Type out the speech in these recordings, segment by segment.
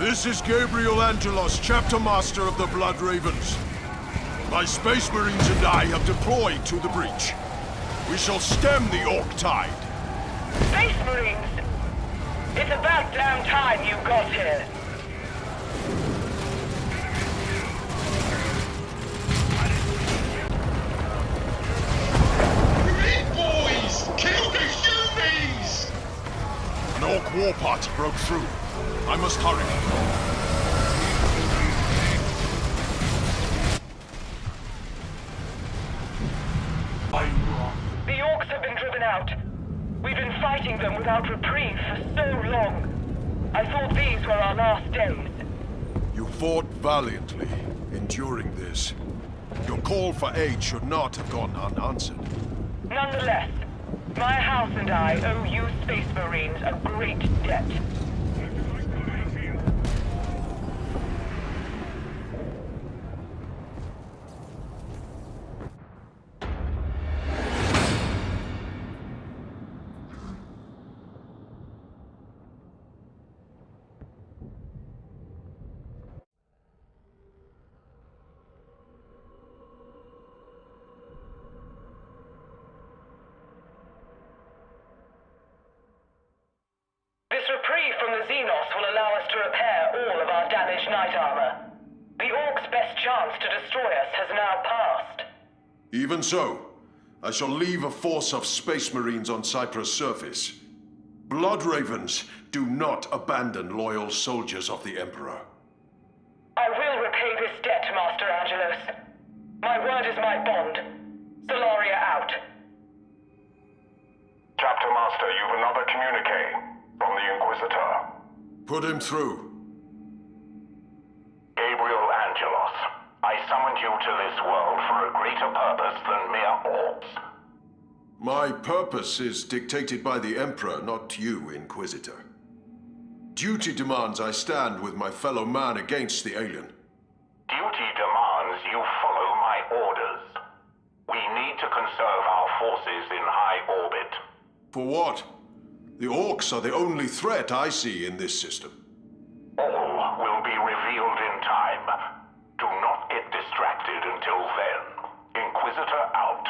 This is Gabriel Angelos, Chapter Master of the Blood Ravens. My Space Marines and I have deployed to the breach. We shall stem the Orc tide. Space Marines! It's about damn time you got here. Big boys! Kill the humies! An Orc war party broke through. I must hurry. The Orcs have been driven out. We've been fighting them without reprieve for so long. I thought these were our last days. You fought valiantly, enduring this. Your call for aid should not have gone unanswered. Nonetheless, my house and I owe you Space Marines a great debt. This reprieve from the Xenos will allow us to repair all of our damaged knight armor. The Orcs' best chance to destroy us has now passed. Even so, I shall leave a force of Space Marines on Cyprus' surface. Blood Ravens do not abandon loyal soldiers of the Emperor. I will repay this debt, Master Angelos. My word is my bond. Solaria out. Chapter Master, you've another communique from the Inquisitor. Put him through. Gabriel Angelos, I summoned you to this world for a greater purpose than mere Orcs. My purpose is dictated by the Emperor, not you, Inquisitor. Duty demands I stand with my fellow man against the alien. Duty demands you follow my orders. We need to conserve our forces in high orbit. For what? The Orcs are the only threat I see in this system. All will be revealed in time. Do not get distracted until then. Inquisitor out.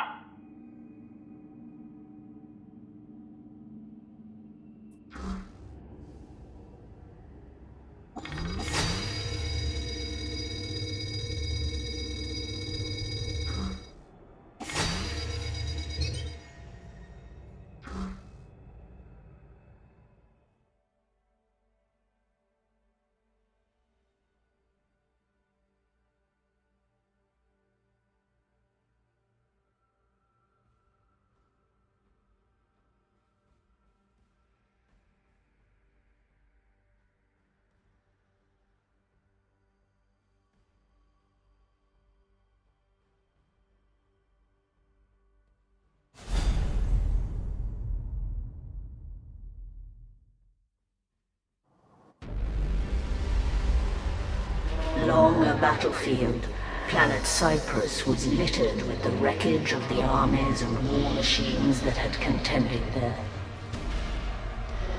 Along a battlefield, planet Cyprus was littered with the wreckage of the armies and war machines that had contended there.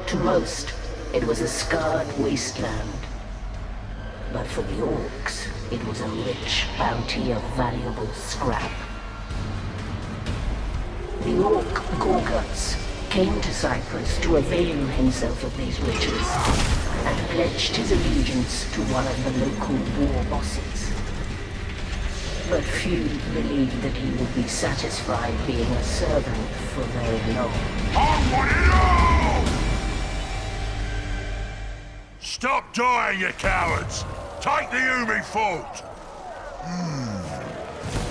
To most, it was a scarred wasteland. But for the Orcs, it was a rich bounty of valuable scrap. The Orc Gorguts came to Cyprus to avail himself of these riches, and pledged his allegiance to one of the local war bosses. But few believed that he would be satisfied being a servant for very long. I want it all! Stop dying, you cowards! Take the Umi fort!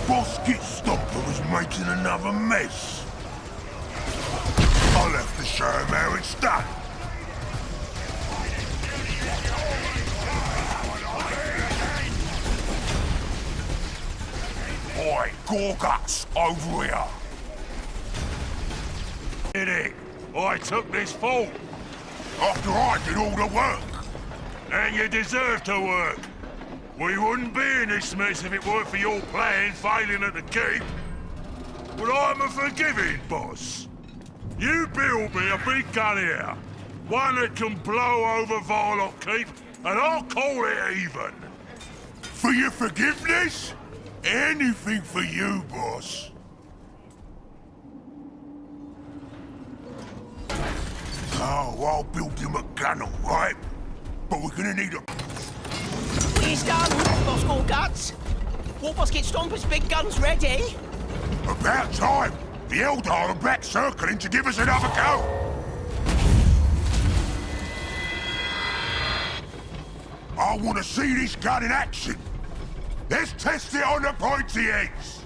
Boss Gitstomper was making another mess. I'll have to show him how it's done. Oi, Gorguts, over here! Did it? I took this fort. After I did all the work. And you deserve to work. We wouldn't be in this mess if it weren't for your plan failing at the keep. But I'm a forgiving boss. You build me a big gun here. One that can blow over Varlock Keep, and I'll call it even. For your forgiveness? Anything for you, boss. Oh, I'll build him a gun, all right? But we're gonna need a... He's done, Boss Gorguts. Warboss Stomper's big gun's ready. About time! The Eldar are back circling to give us another go! I want to see this gun in action! Let's test it on the pointy ends!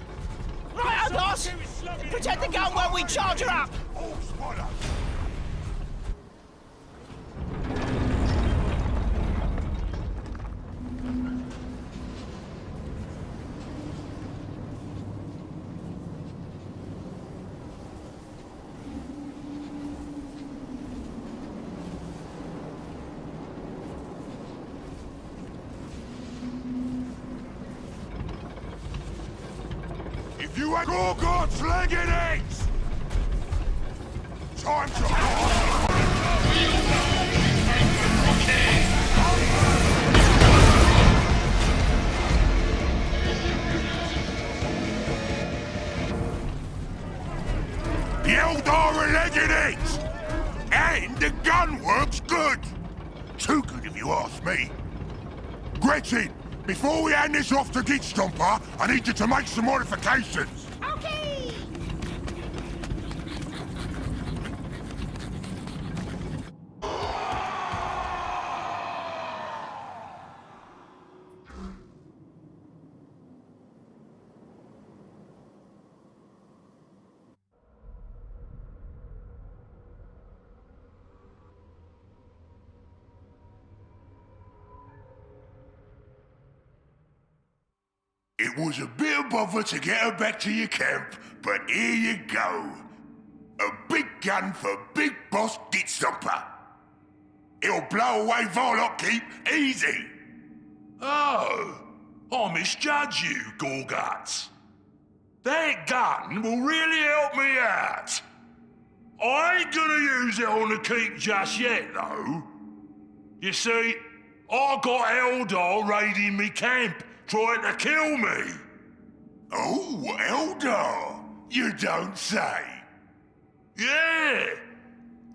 Right, boss! Protect the gun while we charge her up! All swallow! If you ain't Gorgot's legged eggs! Time to... The Eldar are legged eggs! And the gun works good! Too good if you ask me. Gretchen, before we hand this off to Gitstomper, I need you to make some modifications. Okay! It was a bit of bother to get her back to your camp, but here you go. A big gun for Big Boss Gitstomper. It'll blow away Varlock Keep easy. Oh, I misjudged you, Gorguts. That gun will really help me out. I ain't gonna use it on the keep just yet, though. You see, I got Eldar raiding me camp, trying to kill me. Oh, Eldar, you don't say. Yeah.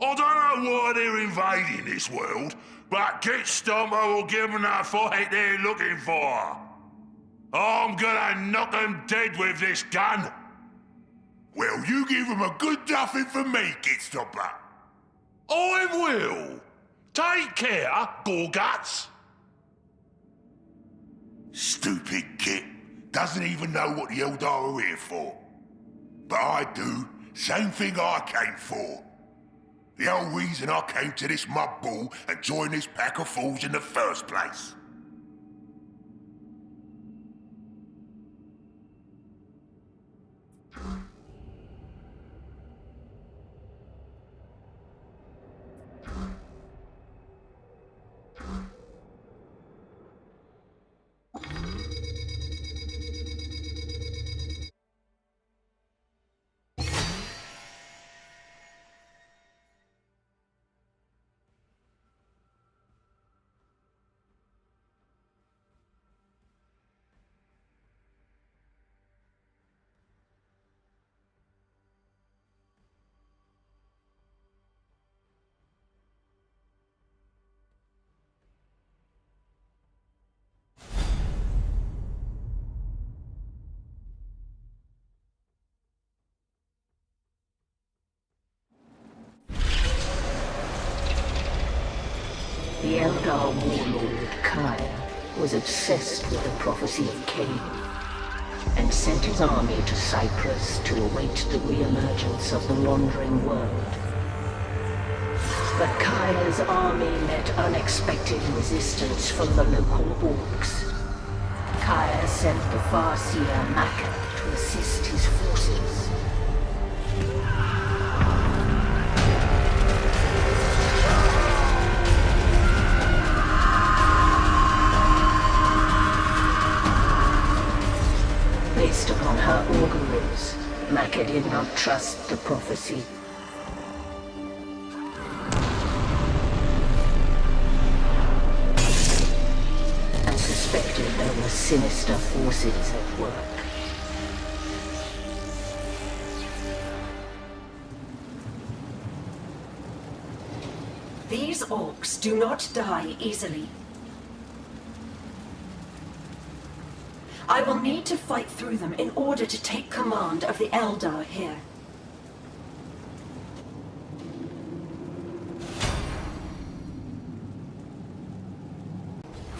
I don't know why they're invading this world, but Gitstomper will give them the fight they're looking for. I'm gonna knock them dead with this gun. Well, you give him a good duffing for me, Gitstomper. I will. Take care, Gorguts. Stupid kid. Doesn't even know what the Eldar are here for. But I do. Same thing I came for. The whole reason I came to this mud ball and joined this pack of fools in the first place. The Eldar warlord, Kaya, was obsessed with the prophecy of Cain, and sent his army to Cyprus to await the re-emergence of the Wandering World. But Kaya's army met unexpected resistance from the local orcs. Kaya sent the Farseer Makka to assist his forces. Based upon her auguries, Makka did not trust the prophecy. the sinister forces at work. These orcs do not die easily. I will need to fight through them in order to take command of the Eldar here.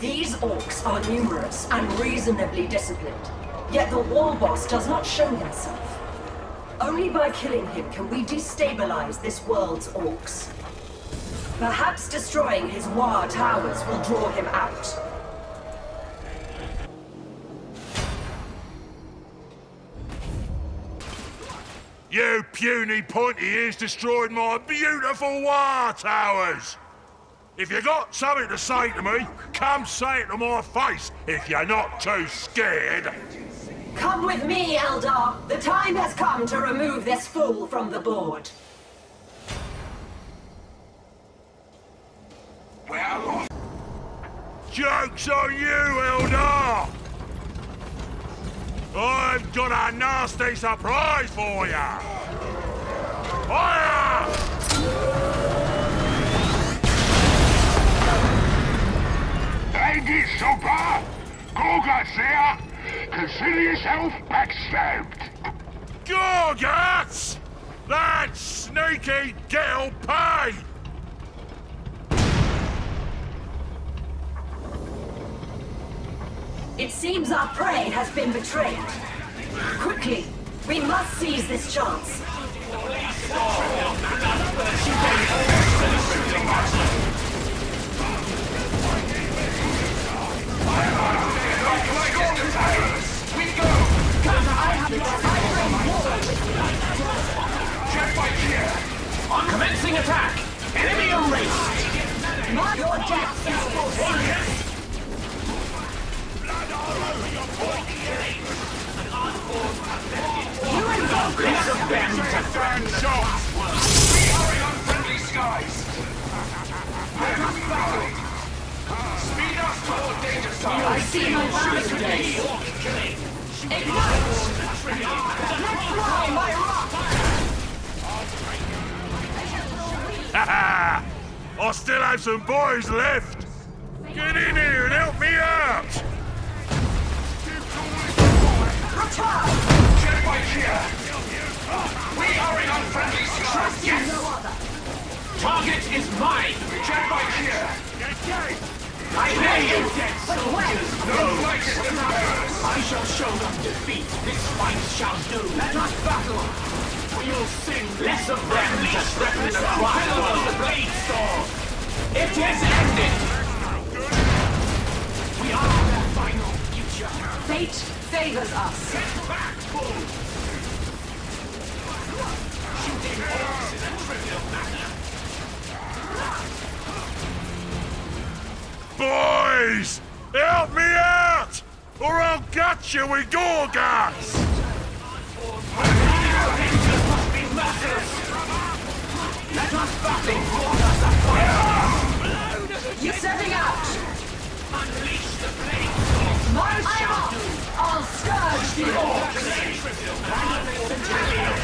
These orcs are numerous and reasonably disciplined, yet the war boss does not show himself. Only by killing him can we destabilize this world's orcs. Perhaps destroying his War towers will draw him out. You puny pointy ears destroyed my beautiful War towers! If you got something to say to me, come say it to my face if you're not too scared. Come with me, Eldar. The time has come to remove this fool from the board. Joke's on you, Eldar! I've got a nasty surprise for ya! Fire! Ain't it super? Gorguts here! Consider yourself backstabbed. Gorguts! That sneaky girl pay! It seems our prey has been betrayed. Quickly, we must seize this chance. Commencing attack! Enemy erased! Your death is foreseen. You invoke Listen them to burn shots! We are in unfriendly skies. Speed us toward danger zone. I see my boundaries. Ignite! Let fly my rock! Haha! I still have some boys left! Get in here and help me out! Jet bike here. We are in unfriendly skies. Yes. Target is mine! Jet bike here. I hear you, dead soldiers! No flight is too perilous. I shall show them defeat. This fight shall do. Let us battle! We'll sing less of them to threaten the trial of the Blade Storm! It is ended! We are their final future! Fate favors us. Get back, fool! Shooting orcs is a trivial matter. Boys! Help me out! Or I'll gut you with Gorguts! Let us battle! Orders of fire! You're setting out! Unleash the Blade Storm! March out! I'll scourge the orcs!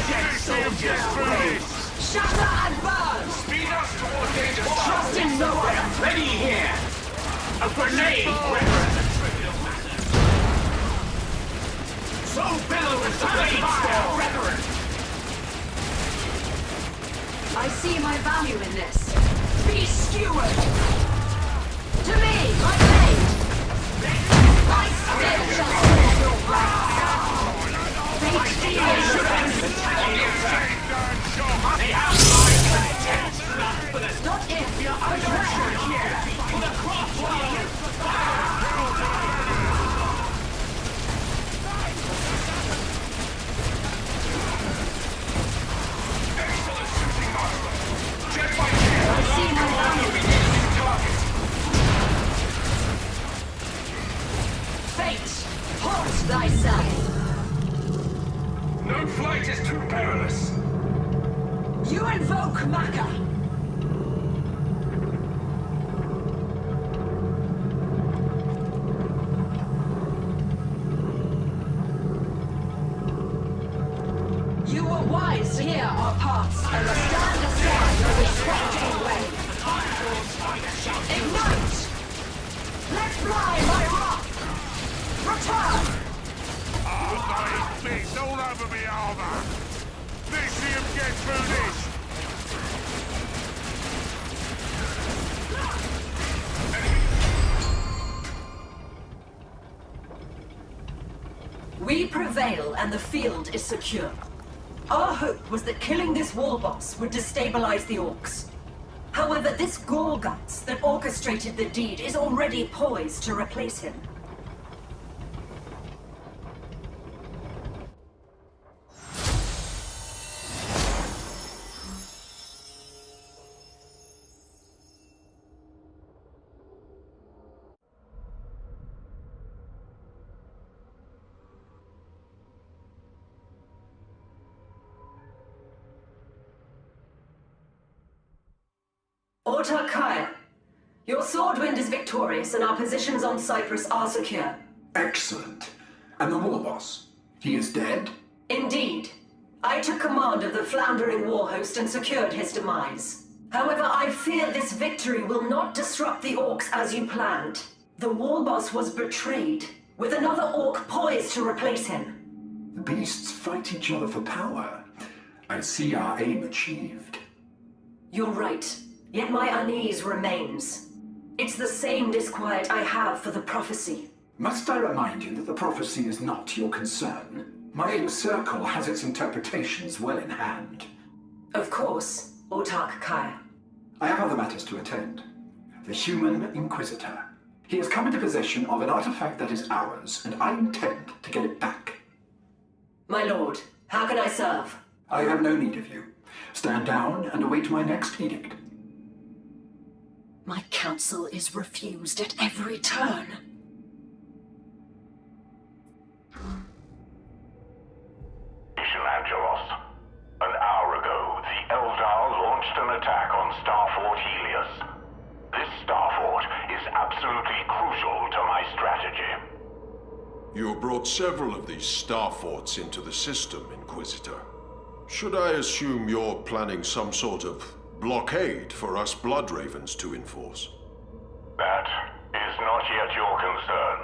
Dead soldiers! Shatter and burn! Speed us toward danger zone. Trust in no one! Ready here! A grenade, brethren! So billows the Blade Storm, brethren! I see my value in this. Be skewered! To me, my blade! I still shall save your wrath! Fate deals the They have my content! For the not if you're untracked! for the crossfire! Jet bike here. I see my value. Fate, halt thyself! No flight is too perilous. You invoke Maka! Fly, my rock! Return! Oh, my bits all over me armor! Let's see him get through this! We prevail and the field is secure. Our hope was that killing this war boss would destabilize the Orcs. However, this Gorguts that orchestrated the deed is already poised to replace him. Autarch Kaya, your Swordwind is victorious and our positions on Cyprus are secure. Excellent. And the war boss? He is dead? Indeed. I took command of the floundering war host and secured his demise. However, I fear this victory will not disrupt the Orcs as you planned. The war boss was betrayed, with another Orc poised to replace him. The beasts fight each other for power. I see our aim achieved. You're right. Yet my unease remains. It's the same disquiet I have for the prophecy. Must I remind you that the prophecy is not your concern? My inner circle has its interpretations well in hand. Of course, Autarch Kaya. I have other matters to attend. The Human Inquisitor. He has come into possession of an artifact that is ours, and I intend to get it back. My lord, how can I serve? I have no need of you. Stand down and await my next edict. My counsel is refused at every turn. Angelos. An hour ago, the Eldar launched an attack on Starfort Helios. This Starfort is absolutely crucial to my strategy. You brought several of these Starforts into the system, Inquisitor. Should I assume you're planning some sort of blockade for us Bloodravens to enforce? That is not yet your concern.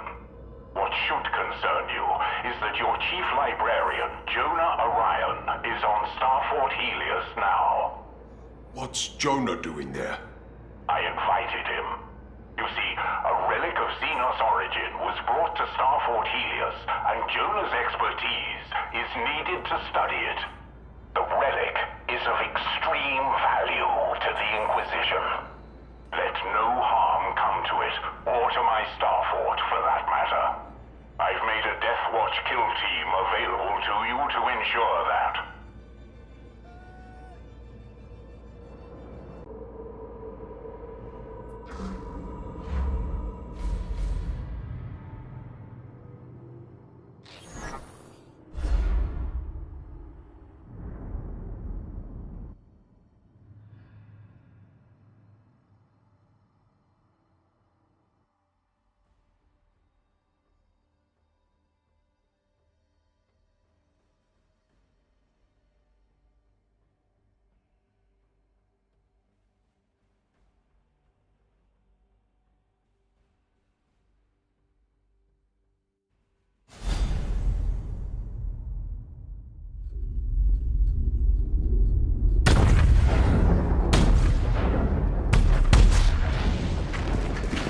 What should concern you is that your chief librarian, Jonah Orion, is on Starfort Helios now. What's Jonah doing there? I invited him. You see, a relic of Xenos origin was brought to Starfort Helios, and Jonah's expertise is needed to study it. The relic is of extreme value to the Inquisition. Let no harm come to it, or to my Starfort for that matter. I've made a Death Watch kill team available to you to ensure that.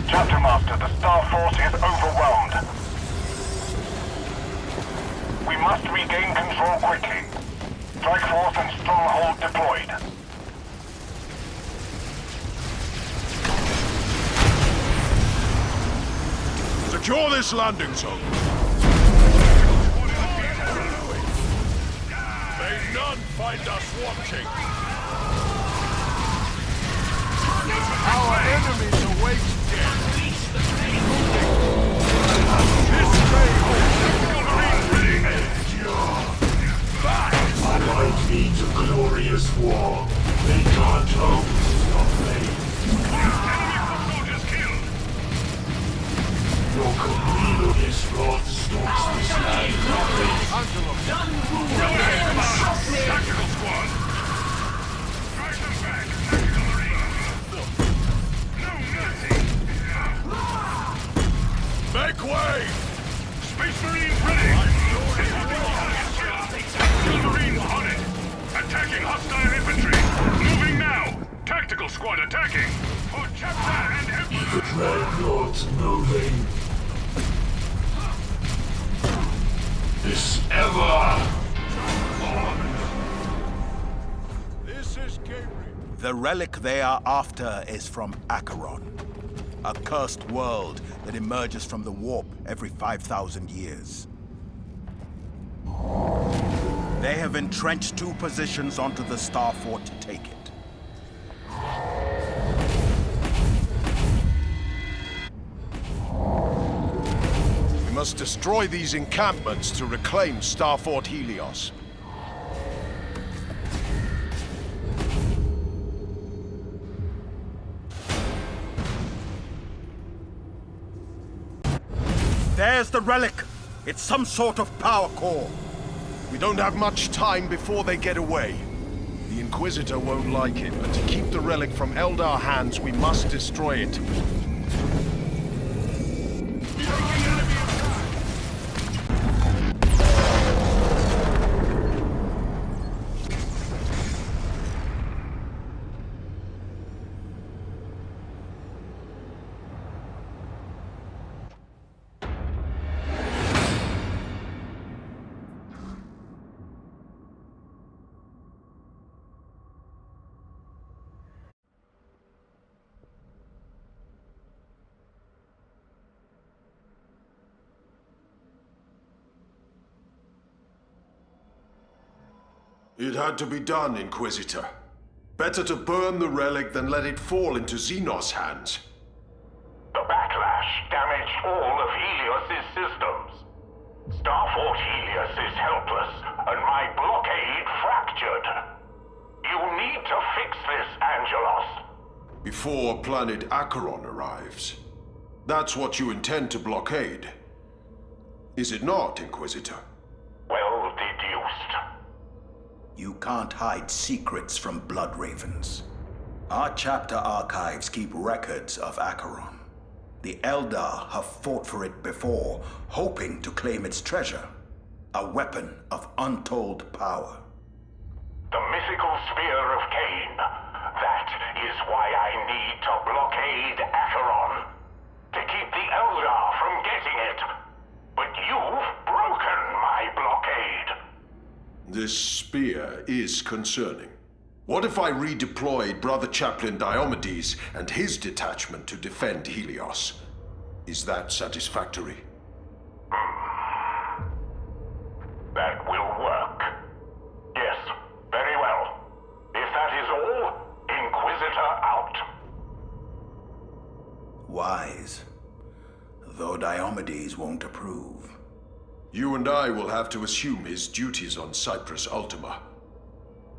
Chapter Master, the Star Force is overwhelmed. We must regain control quickly. Strike Force and Stronghold deployed. Secure this landing zone. May none find us watching. Our enemies await death. My life needs a glorious war. They can't hope to stop me. Your complete of this wrath stalks this land. Tactical squad! Drive them back! Tactical arena! No mercy! Make way! Space Marines ready! Space Marines on it! Attacking hostile infantry! Moving now! Tactical squad attacking! For chapter and emperor! Dreadnoughts moving. This ever. This is Gabriel. The relic they are after is from Acheron, a cursed world that emerges from the warp every 5,000 years. They have entrenched 2 positions onto the Star Fort to take it. We must destroy these encampments to reclaim Star Fort Helios. There's the relic! It's some sort of power core. We don't have much time before they get away. The Inquisitor won't like it, but to keep the relic from Eldar hands, we must destroy it. It had to be done, Inquisitor. Better to burn the relic than let it fall into Xenos' hands. The backlash damaged all of Helios' systems. Starfort Helios is helpless, and my blockade fractured. You need to fix this, Angelos. Before planet Acheron arrives. That's what you intend to blockade. Is it not, Inquisitor? Well deduced. You can't hide secrets from Blood Ravens. Our chapter archives keep records of Acheron. The Eldar have fought for it before, hoping to claim its treasure. A weapon of untold power. The mythical Spear of Cain. That is why I need to blockade Acheron. To keep the Eldar from getting it. But you've broken my blockade. This spear is concerning. What if I redeployed Brother Chaplain Diomedes and his detachment to defend Helios? Is that satisfactory? That will work. Yes, very well. If that is all, Inquisitor out. Wise. Though Diomedes won't approve. You and I will have to assume his duties on Cyprus Ultima.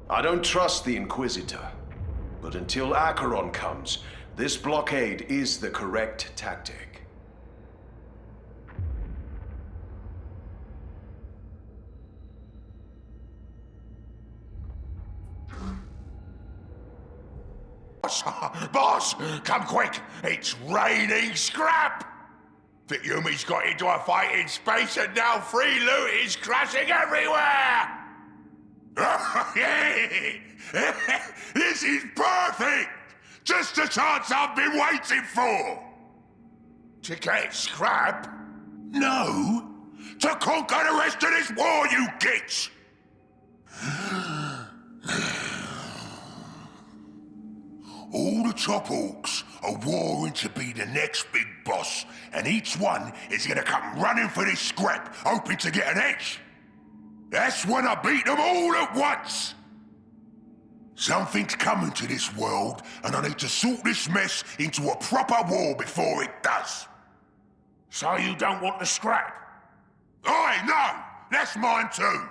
I don't trust the Inquisitor, but until Acheron comes, this blockade is the correct tactic. Boss, come quick! It's raining scrap! The Yumi's got into a fight in space and now free loot is crashing everywhere! This is perfect! Just the chance I've been waiting for! To get scrap? No! To conquer the rest of this war, you gits! All the top orcs are warring to be the next big boss, and each one is gonna come running for this scrap, hoping to get an edge. That's when I beat them all at once. Something's coming to this world, and I need to sort this mess into a proper war before it does. So you don't want the scrap? Aye, no! That's mine too!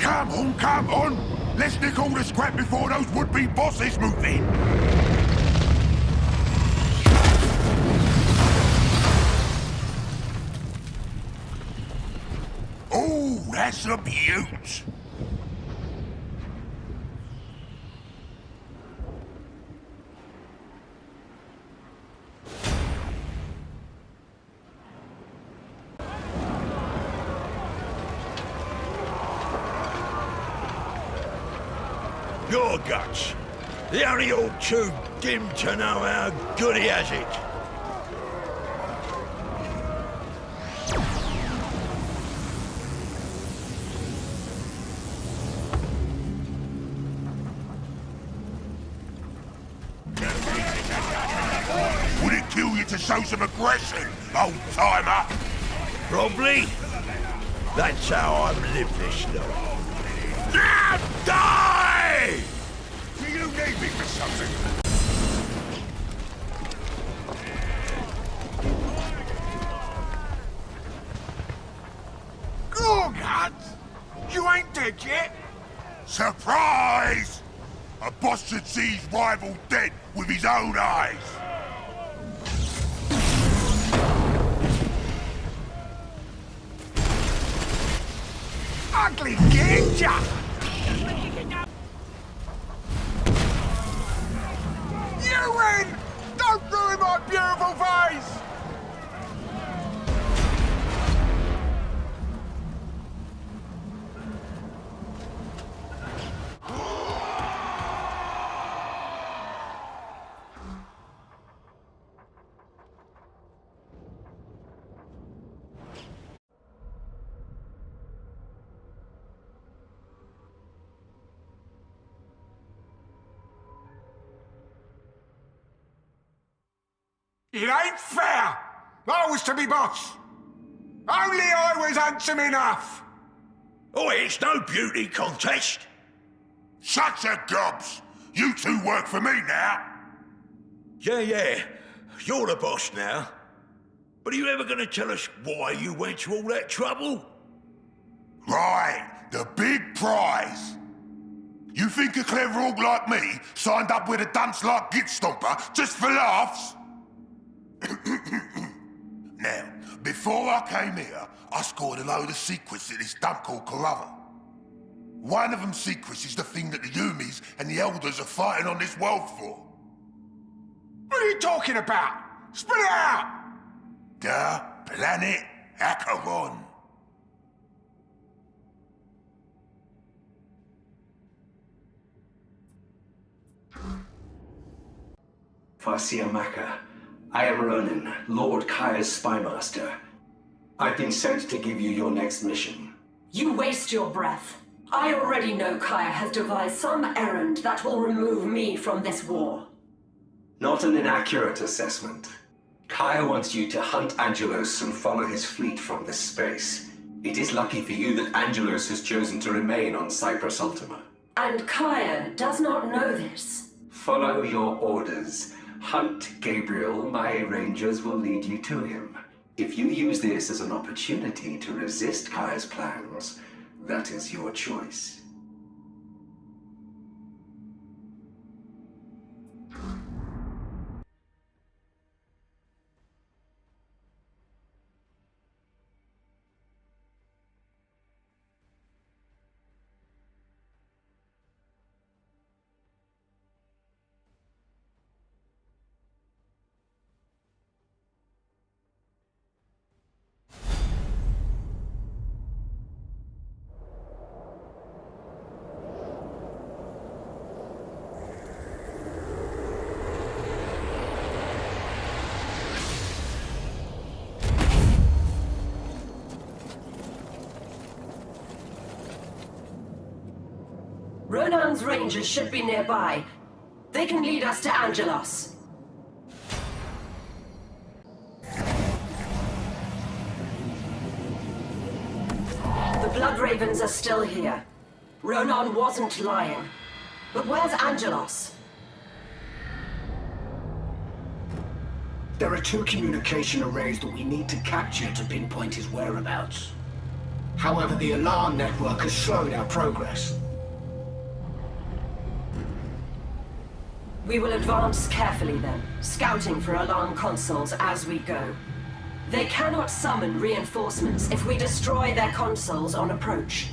Come on! Let's nick all the scrap before those would-be bosses move in! Oh, that's a beaut! Your guts. The only all too dim to know how good he has it. Would it kill you to show some aggression, old-timer? Probably. That's how I've lived this life. Now die! Do you need me for something? Gorgat! You ain't dead yet? Surprise! A boss should see his rival dead with his own eyes. Ugly ginger! You win! Don't ruin my beautiful face! It ain't fair! I was to be boss! Only I was handsome enough! Oh, it's no beauty contest. Shut your gobs! You two work for me now! Yeah. You're the boss now. But are you ever gonna tell us why you went to all that trouble? Right, the big prize! You think a clever orc like me signed up with a dunce like Gitstomper just for laughs? Now, before I came here, I scored a load of secrets at this dump called Clover. One of them secrets is the thing that the Yumis and the Elders are fighting on this world for. What are you talking about? Spit it out! The planet Acheron. Farseer Maka, I am Ronan, Lord Kaya's spymaster. I've been sent to give you your next mission. You waste your breath. I already know Kaya has devised some errand that will remove me from this war. Not an inaccurate assessment. Kaya wants you to hunt Angelos and follow his fleet from this space. It is lucky for you that Angelos has chosen to remain on Cyprus Ultima. And Kaya does not know this. Follow your orders. Hunt Gabriel, my rangers will lead you to him. If you use this as an opportunity to resist Kaya's plans, that is your choice. Ronan's rangers should be nearby. They can lead us to Angelos. The Blood Ravens are still here. Ronan wasn't lying. But where's Angelos? There are 2 communication arrays that we need to capture to pinpoint his whereabouts. However, the alarm network has slowed our progress. We will advance carefully then, scouting for alarm consoles as we go. They cannot summon reinforcements if we destroy their consoles on approach.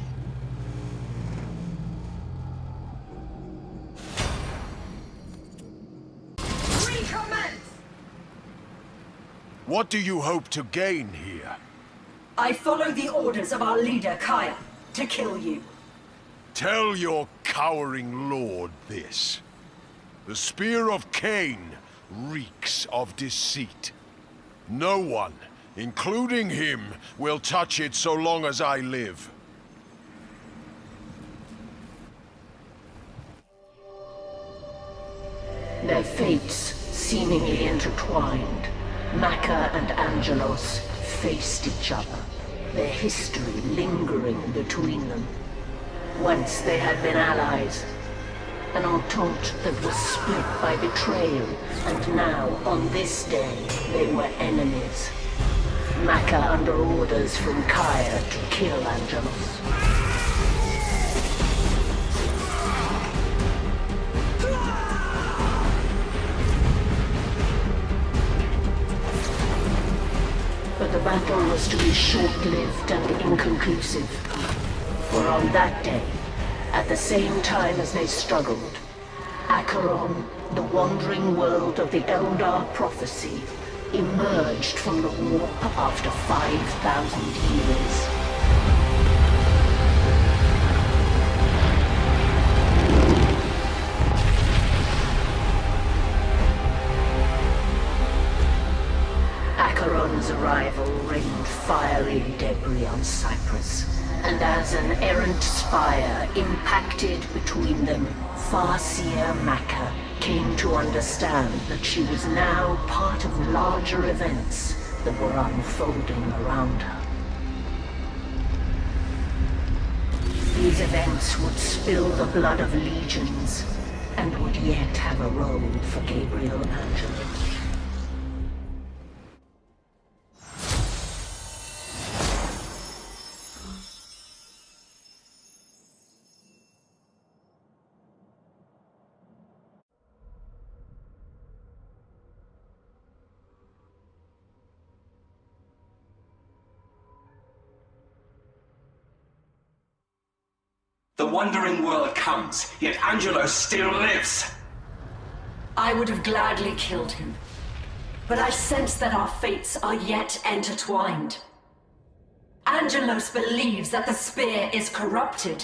Recommence! What do you hope to gain here? I follow the orders of our leader, Kaya, to kill you. Tell your cowering lord this. The Spear of Cain reeks of deceit. No one, including him, will touch it so long as I live. Their fates seemingly intertwined. Maka and Angelos faced each other, their history lingering between them. Once they had been allies, an entente that was split by betrayal, and now, on this day, they were enemies. Maka under orders from Kaya to kill Angelos. But the battle was to be short-lived and inconclusive. For on that day, at the same time as they struggled, Acheron, the wandering world of the Eldar prophecy, emerged from the warp after 5,000 years. Acheron's arrival rained fiery debris on Cyprus, and as an errant spire impacted between them, Farseer Maka came to understand that she was now part of larger events that were unfolding around her. These events would spill the blood of legions, and would yet have a role for Gabriel Angelos. The wandering world comes, yet Angelos still lives. I would have gladly killed him, but I sense that our fates are yet intertwined. Angelos believes that the spear is corrupted.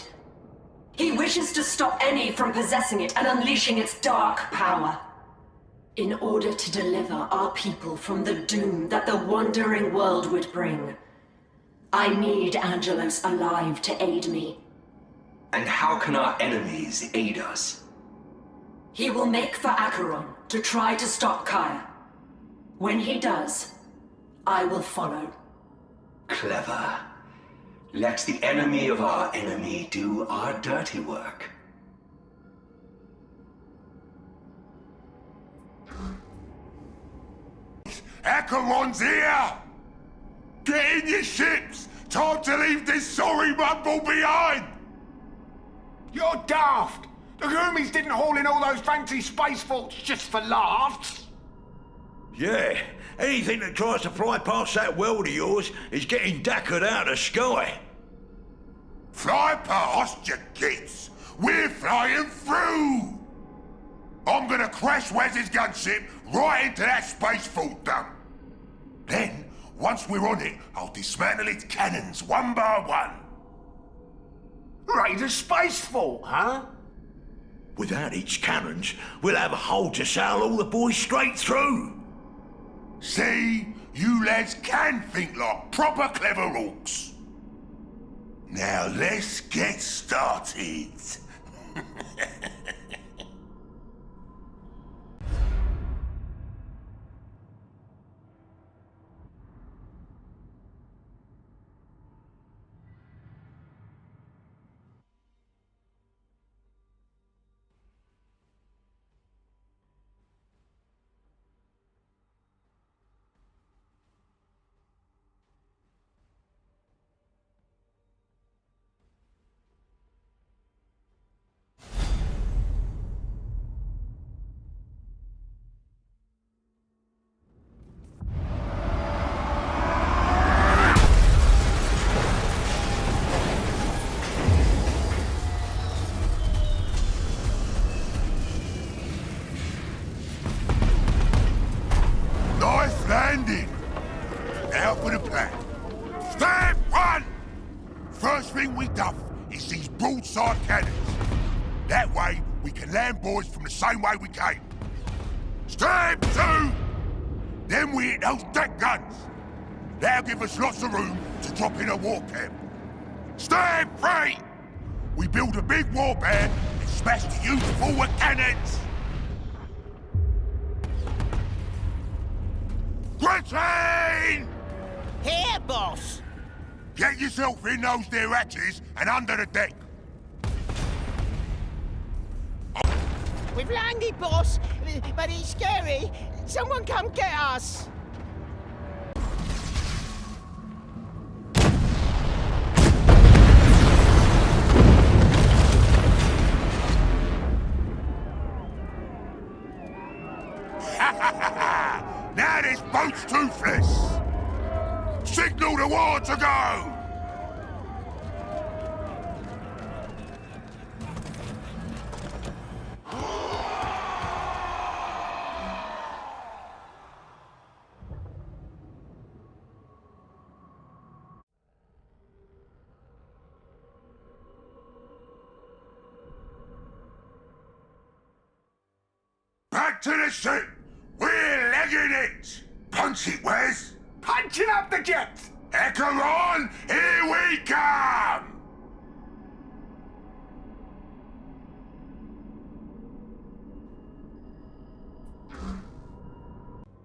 He wishes to stop any from possessing it and unleashing its dark power. In order to deliver our people from the doom that the wandering world would bring, I need Angelos alive to aid me. And how can our enemies aid us? He will make for Acheron to try to stop Kaya. When he does, I will follow. Clever. Let the enemy of our enemy do our dirty work. Acheron's here! Get in your ships! Time to leave this sorry mudball behind! You're daft! The Goomies didn't haul in all those fancy space forts just for laughs! Yeah, anything that tries to fly past that world of yours is getting dackered out of the sky. Fly past, you gits! We're flying through! I'm gonna crash Wes's gunship right into that space fort dump. Then, once we're on it, I'll dismantle its cannons one by one. Raid a space fort, huh? Without its cannons, we'll have a hole to sail all the boys straight through. See? You lads can think like proper clever orcs. Now let's get started. That way, we can land boys from the same way we came. Stab 2! Then we hit those deck guns. That'll give us lots of room to drop in a war camp. Stab 3! We build a big war bear and smash the huge forward cannons. Gretchen! Here, boss! Get yourself in those there hatches and under the deck. We've landed, boss, but it's scary. Someone come get us! Now this boat's toothless! Signal the war to go! Back to the ship! We're legging it! Punch it, Wes! Punching up the jets! Acheron, here we come!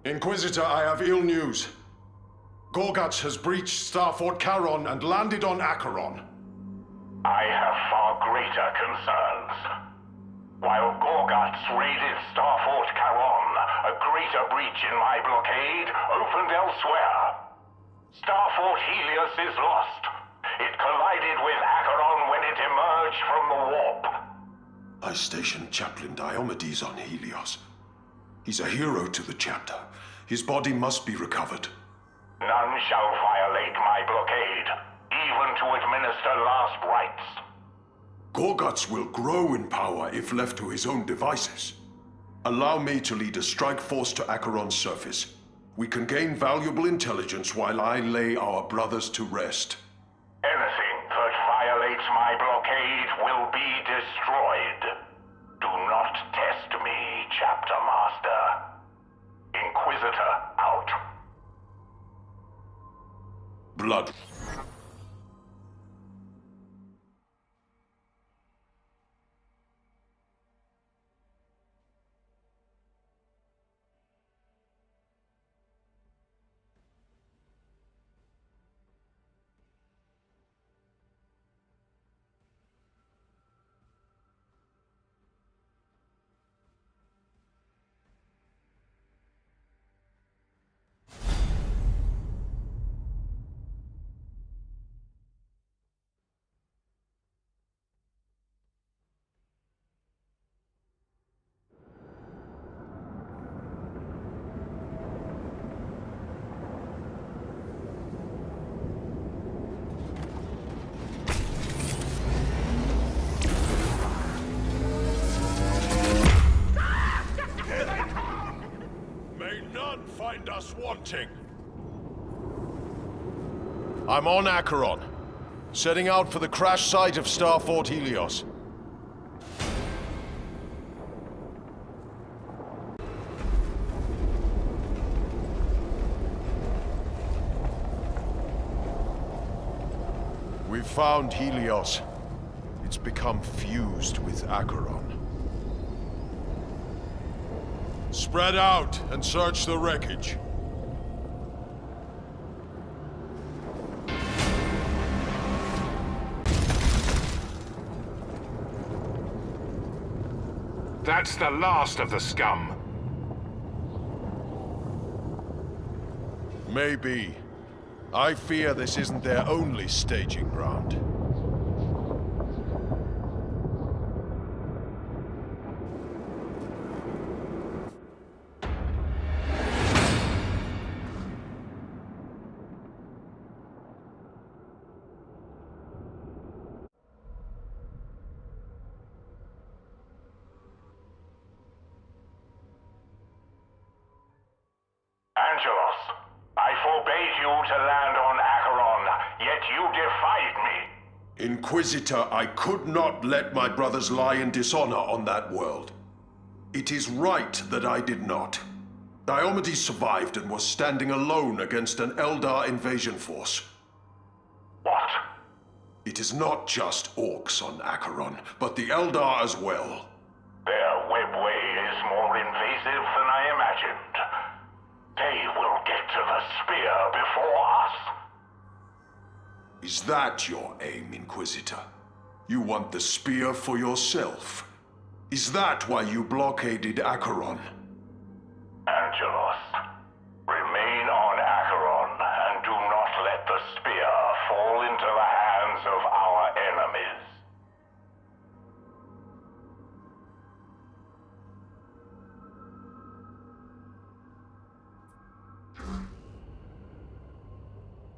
Inquisitor, I have ill news. Gorguts has breached Starfort Charon and landed on Acheron. I have far greater concerns. While Gorguts raided Starfort Charon, a greater breach in my blockade opened elsewhere. Starfort Helios is lost. It collided with Acheron when it emerged from the warp. I stationed Chaplain Diomedes on Helios. He's a hero to the chapter. His body must be recovered. None shall violate my blockade, even to administer last rites. Gorguts will grow in power if left to his own devices. Allow me to lead a strike force to Acheron's surface. We can gain valuable intelligence while I lay our brothers to rest. Anything that violates my blockade will be destroyed. Do not test me, Chapter Master. Inquisitor out. Blood. Find us wanting. I'm on Acheron, setting out for the crash site of Starfort Helios. We've found Helios. It's become fused with Acheron. Spread out and search the wreckage. That's the last of the scum. Maybe. I fear this isn't their only staging ground. Angelos, I forbade you to land on Acheron, yet you defied me. Inquisitor, I could not let my brothers lie in dishonor on that world. It is right that I did not. Diomedes survived and was standing alone against an Eldar invasion force. What? It is not just orcs on Acheron, but the Eldar as well. Their webway is more invasive than I imagined. They will get to the spear before us. Is that your aim, Inquisitor? You want the spear for yourself? Is that why you blockaded Acheron? Angelos, remain on Acheron and do not let the spear fall into the hands of our enemies.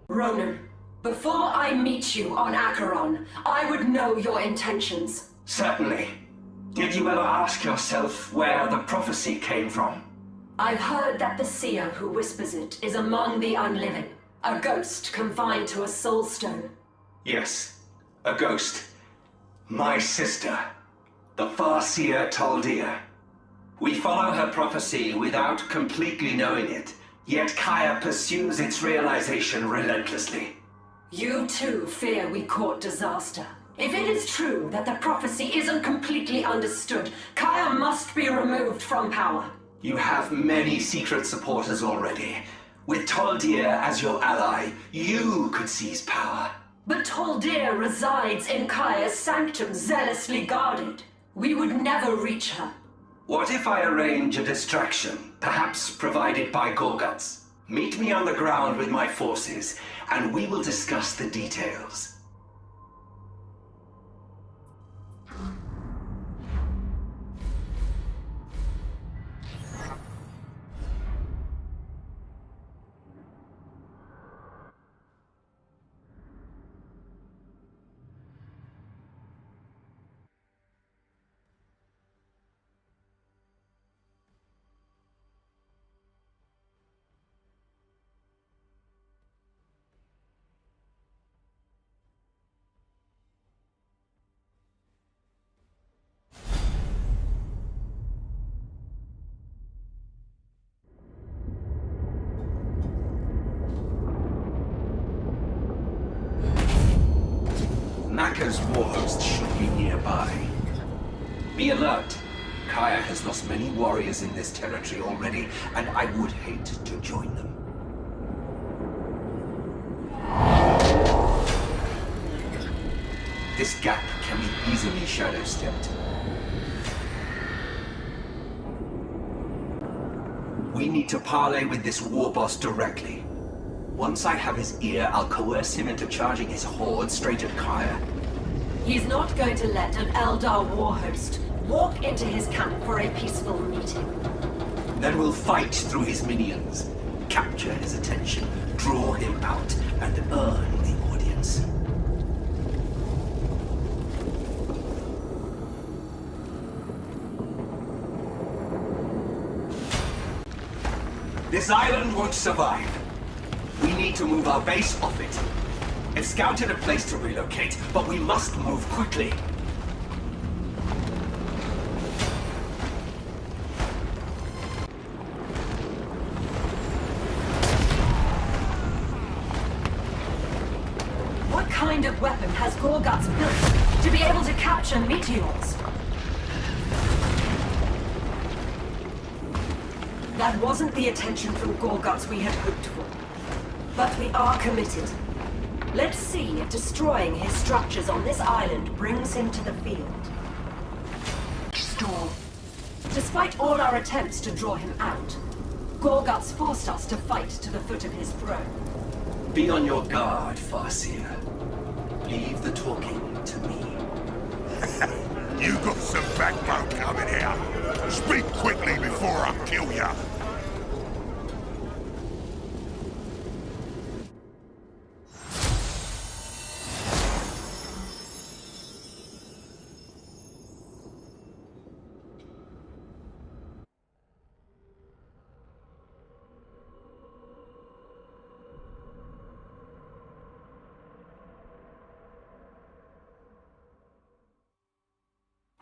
Ronan, before I meet you on Acheron, I would know your intentions. Certainly. Did you ever ask yourself where the prophecy came from? I've heard that the seer who whispers it is among the unliving. A ghost confined to a soul stone. Yes, a ghost. My sister, the Farseer Taldir. We follow her prophecy without completely knowing it, yet Kaya pursues its realization relentlessly. You too fear we court disaster. If it is true that the prophecy isn't completely understood, Kaya must be removed from power. You have many secret supporters already. With Taldir as your ally, you could seize power. But Taldir resides in Kaya's sanctum, zealously guarded. We would never reach her. What if I arrange a distraction, perhaps provided by Gorguts? Meet me on the ground with my forces, and we will discuss the details. Maka's warhost should be nearby. Be alert. Kaya has lost many warriors in this territory already, and I would hate to join them. This gap can be easily shadow-stepped. We need to parley with this war boss directly. Once I have his ear, I'll coerce him into charging his horde straight at Kaya. He's not going to let an Eldar warhost walk into his camp for a peaceful meeting. Then we'll fight through his minions, capture his attention, draw him out, and earn the audience. This island won't survive. We need to move our base off it. It's scouted a place to relocate, but we must move quickly. What kind of weapon has Gorguts built to be able to capture meteors? That wasn't the attention from Gorguts we had hoped for. But we are committed. Let's see if destroying his structures on this island brings him to the field. Despite all our attempts to draw him out, Gorguts forced us to fight to the foot of his throne. Be on your guard, Farseer. Leave the talking to me. You got some backbone coming here. Speak quickly before I kill ya.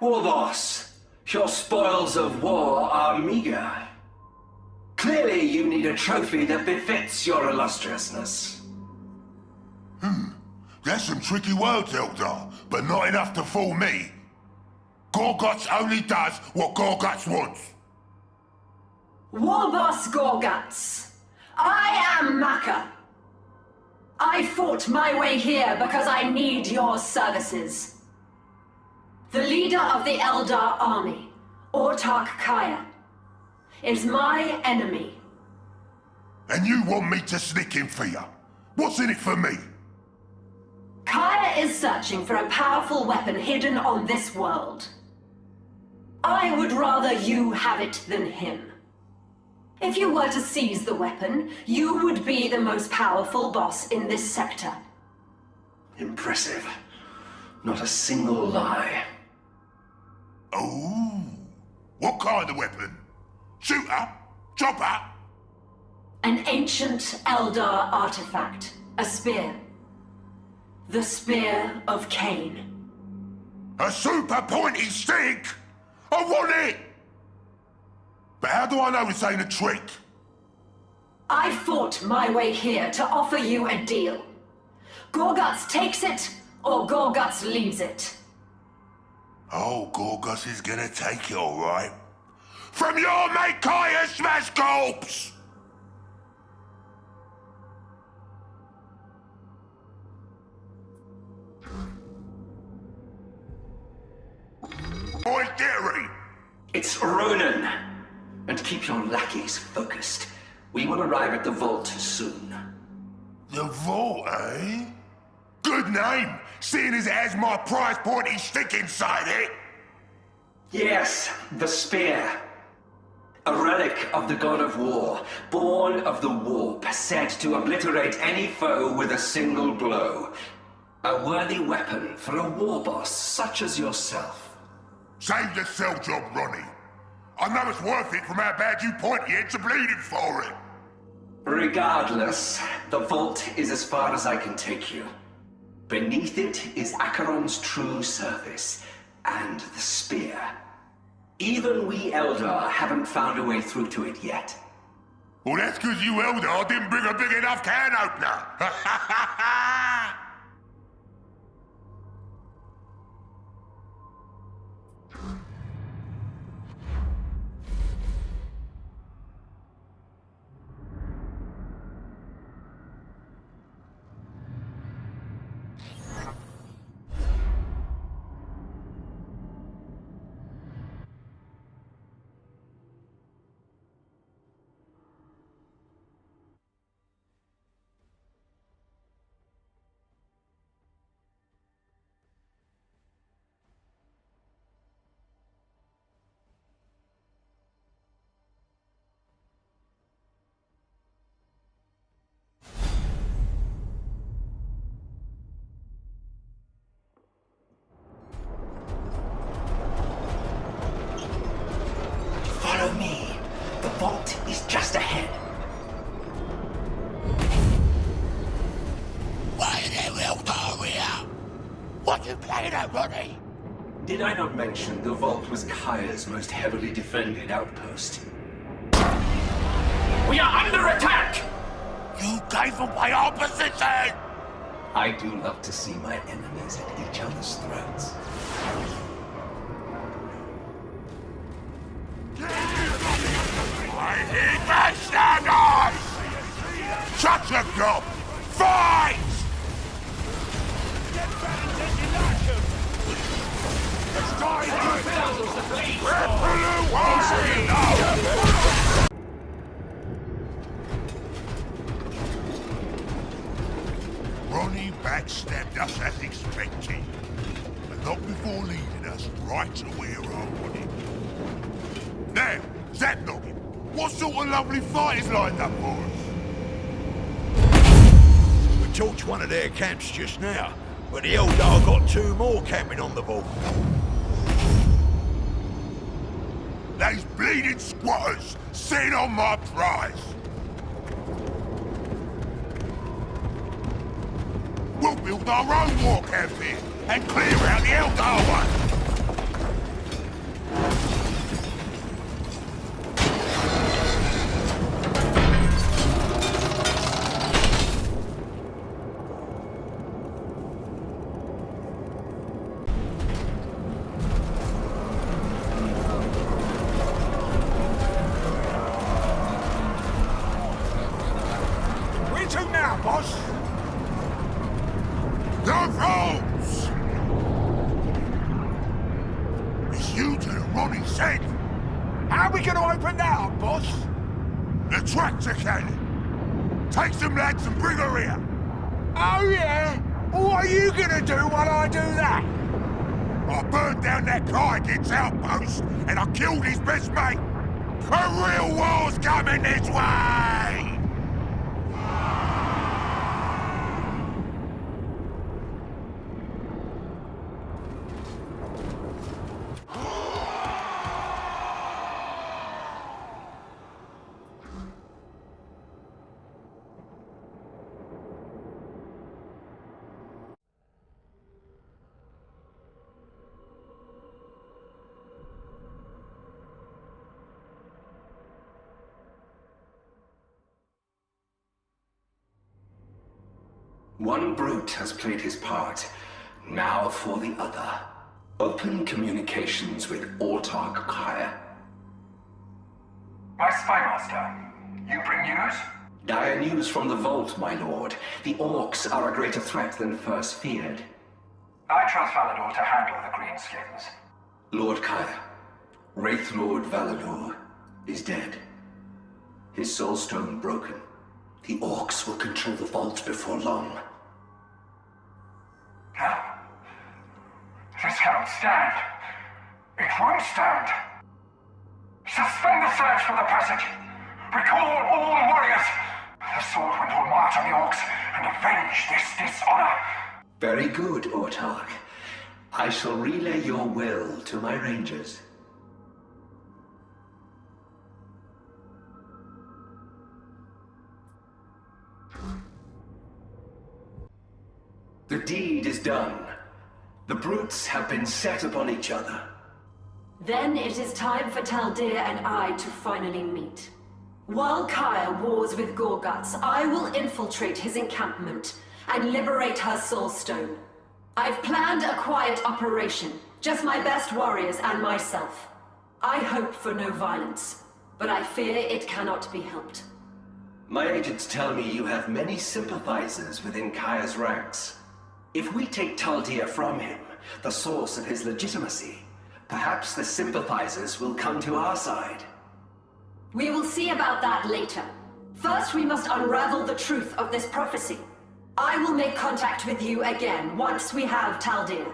Warboss, your spoils of war are meager. Clearly you need a trophy that befits your illustriousness. That's some tricky words, Eldar, but not enough to fool me. Gorguts only does what Gorguts wants. Warboss Gorguts, I am Maka. I fought my way here because I need your services. The leader of the Eldar army, Autarch Kaya, is my enemy. And you want me to sneak in for you? What's in it for me? Kaya is searching for a powerful weapon hidden on this world. I would rather you have it than him. If you were to seize the weapon, you would be the most powerful boss in this sector. Impressive. Not a single lie. Oh, what kind of weapon? Shooter? Chopper? An ancient Eldar artifact. A spear. The Spear of Cain. A super pointy stick? I want it! But how do I know this ain't a trick? I fought my way here to offer you a deal. Gorguts takes it, or Gorguts leaves it. Oh, Gorgus is gonna take it, all right. From your mate Kaya Smash Corpse! Boy, Gary! It's Ronan. And keep your lackeys focused. We will arrive at the vault soon. The vault, eh? Good name, seeing as it has my prize pointy stick inside it. Yes, the spear. A relic of the god of war, born of the warp, said to obliterate any foe with a single blow. A worthy weapon for a war boss such as yourself. Save the sell job, Ronnie. I know it's worth it from how bad you pointy heads are bleeding for it. Regardless, the vault is as far as I can take you. Beneath it is Acheron's true service, and the spear. Even we Eldar haven't found a way through to it yet. Well, that's because you Eldar didn't bring a big enough can opener. Follow me. The vault is just ahead. Why are they Eldar here? What you playing at, Ronnie? Did I not mention the vault was Kaya's most heavily defended outpost? We are under attack! You gave away our position! I do love to see my enemies at each other's throats. I hear bystanders! Shut your gob! Fight! Ronnie backstabbed us as expected, but not before leading us right to where I wanted. Now, Zap Noggin, what sort of lovely fight is lined up for us? We torched one of their camps just now, but the Eldar got two more camping on the vault. Those bleeding squatters sitting on my prize. We'll build our own war camp here and clear out the Eldar one. Lieutenant Ronnie said. How are we going to open that up, boss? The tractor cannon. Take some lads and bring her here. Oh, yeah? What are you going to do while I do that? I burned down that Kyrgyz outpost and I killed his best mate. A real war's coming this way! One brute has played his part. Now for the other. Open communications with Autarch Kaya. My spymaster, you bring news? Dire news from the Vault, my lord. The Orcs are a greater threat than first feared. I trust Valador to handle the Greenskins. Lord Kaya, Wraith Lord Valador, is dead. His soulstone broken. The Orcs will control the Vault before long. No. This cannot stand. It won't stand. Suspend the search for the passage. Recall all warriors. The sword will march on the Orcs and avenge this dishonor. Very good, Autarch. I shall relay your will to my rangers. The deed is done. The brutes have been set upon each other. Then it is time for Taldir and I to finally meet. While Kaya wars with Gorguts, I will infiltrate his encampment and liberate her soulstone. I've planned a quiet operation, just my best warriors and myself. I hope for no violence, but I fear it cannot be helped. My agents tell me you have many sympathizers within Kaya's ranks. If we take Taldir from him, the source of his legitimacy, perhaps the sympathizers will come to our side. We will see about that later. First, we must unravel the truth of this prophecy. I will make contact with you again once we have Taldir.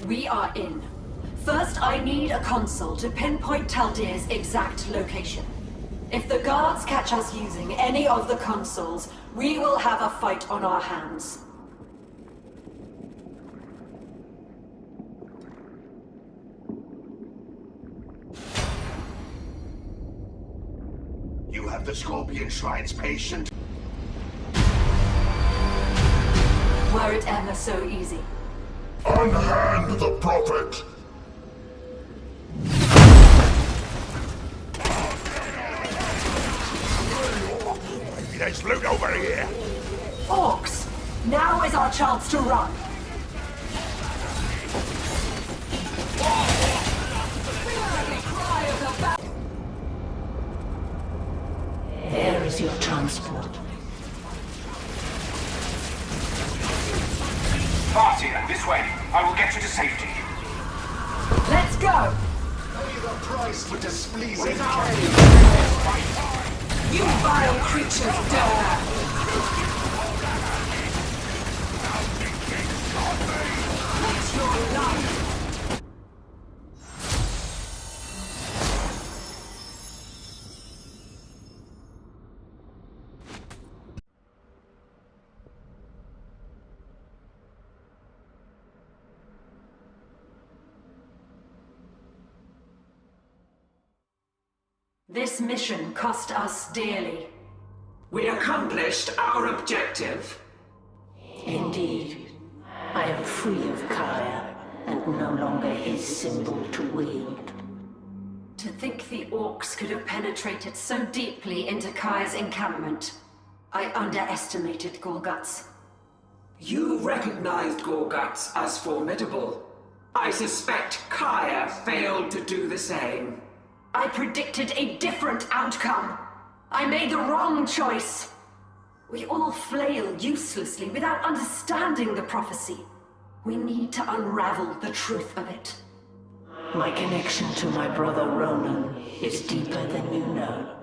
We are in. First, I need a console to pinpoint Taldir's exact location. If the guards catch us using any of the consoles, we will have a fight on our hands. You have the Scorpion Shrine's patient. Were it ever so easy. Unhand the Prophet! There's loot over here! Orcs! Now is our chance to run! There is your transport. Farsia, this way. I will get you to safety. Let's go! Pay the price for displeasing You vile creatures dare! Let your life! This mission cost us dearly. We accomplished our objective. Indeed. I am free of Kaya, and no longer his symbol to wield. To think the Orcs could have penetrated so deeply into Kaya's encampment. I underestimated Gorguts. You recognized Gorguts as formidable. I suspect Kaya failed to do the same. I predicted a different outcome. I made the wrong choice. We all flail uselessly without understanding the prophecy. We need to unravel the truth of it. My connection to my brother Ronan is deeper than you know.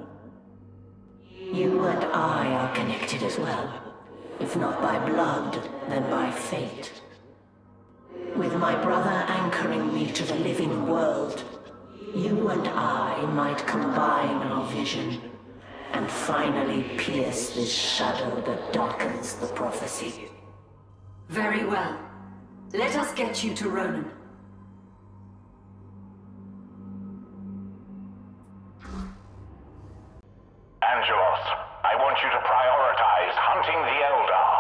You and I are connected as well. If not by blood, then by fate. With my brother anchoring me to the living world, you and I might combine our vision and finally pierce this shadow that darkens the prophecy. Very well. Let us get you to Ronan. Angelos, I want you to prioritize hunting the Eldar.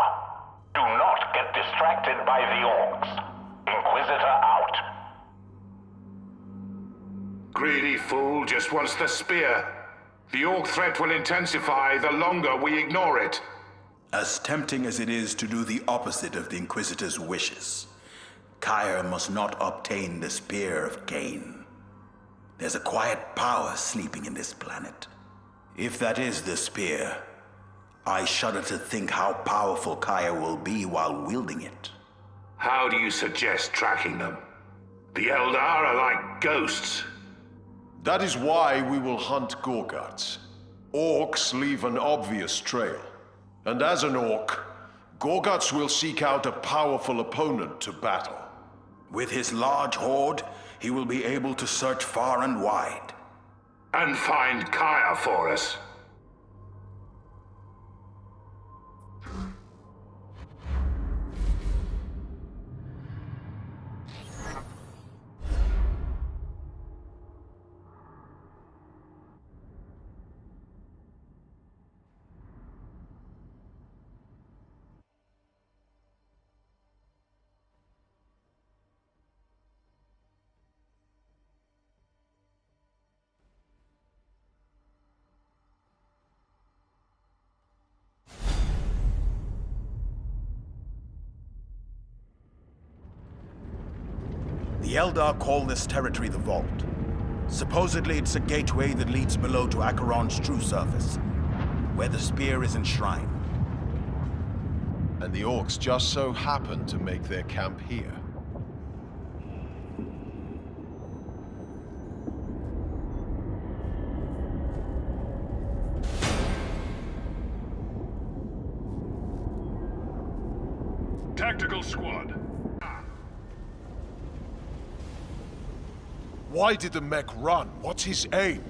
Do not get distracted by the Orcs. Inquisitor out. Greedy fool just wants the spear. The Orc threat will intensify the longer we ignore it. As tempting as it is to do the opposite of the Inquisitor's wishes, Kaya must not obtain the Spear of Cain. There's a quiet power sleeping in this planet. If that is the spear, I shudder to think how powerful Kaya will be while wielding it. How do you suggest tracking them? The Eldar are like ghosts. That is why we will hunt Gorguts. Orcs leave an obvious trail. And as an Orc, Gorguts will seek out a powerful opponent to battle. With his large horde, he will be able to search far and wide. And find Kaya for us. The Eldar call this territory the Vault. Supposedly it's a gateway that leads below to Acheron's true surface, where the spear is enshrined. And the Orcs just so happen to make their camp here. Tactical squad. Why did the mech run? What's his aim?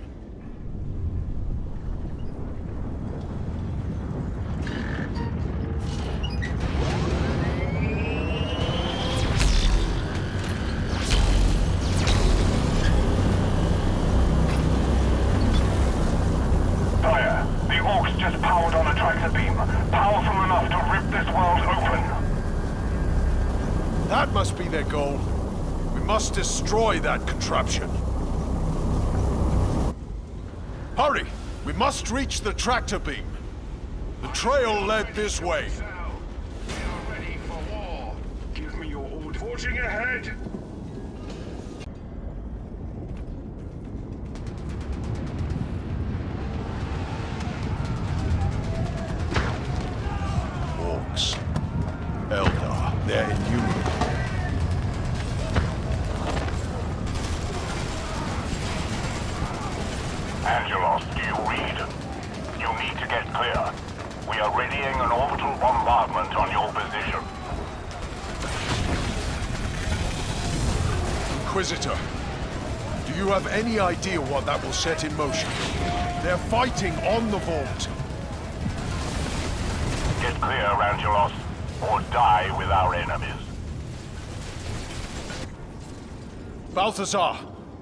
Fire! The Orcs just powered on a tractor beam. Powerful enough to rip this world open. That must be their goal. We must destroy that contraption. Hurry! We must reach the tractor beam. The trail led this way. We are ready for war. Give me your order. Forging ahead. Orcs. Eldar. They're innumerable. Angelos, do you read? You need to get clear. We are readying an orbital bombardment on your position. Inquisitor, do you have any idea what that will set in motion? They're fighting on the Vault. Get clear, Angelos, or die with our enemies. Balthazar,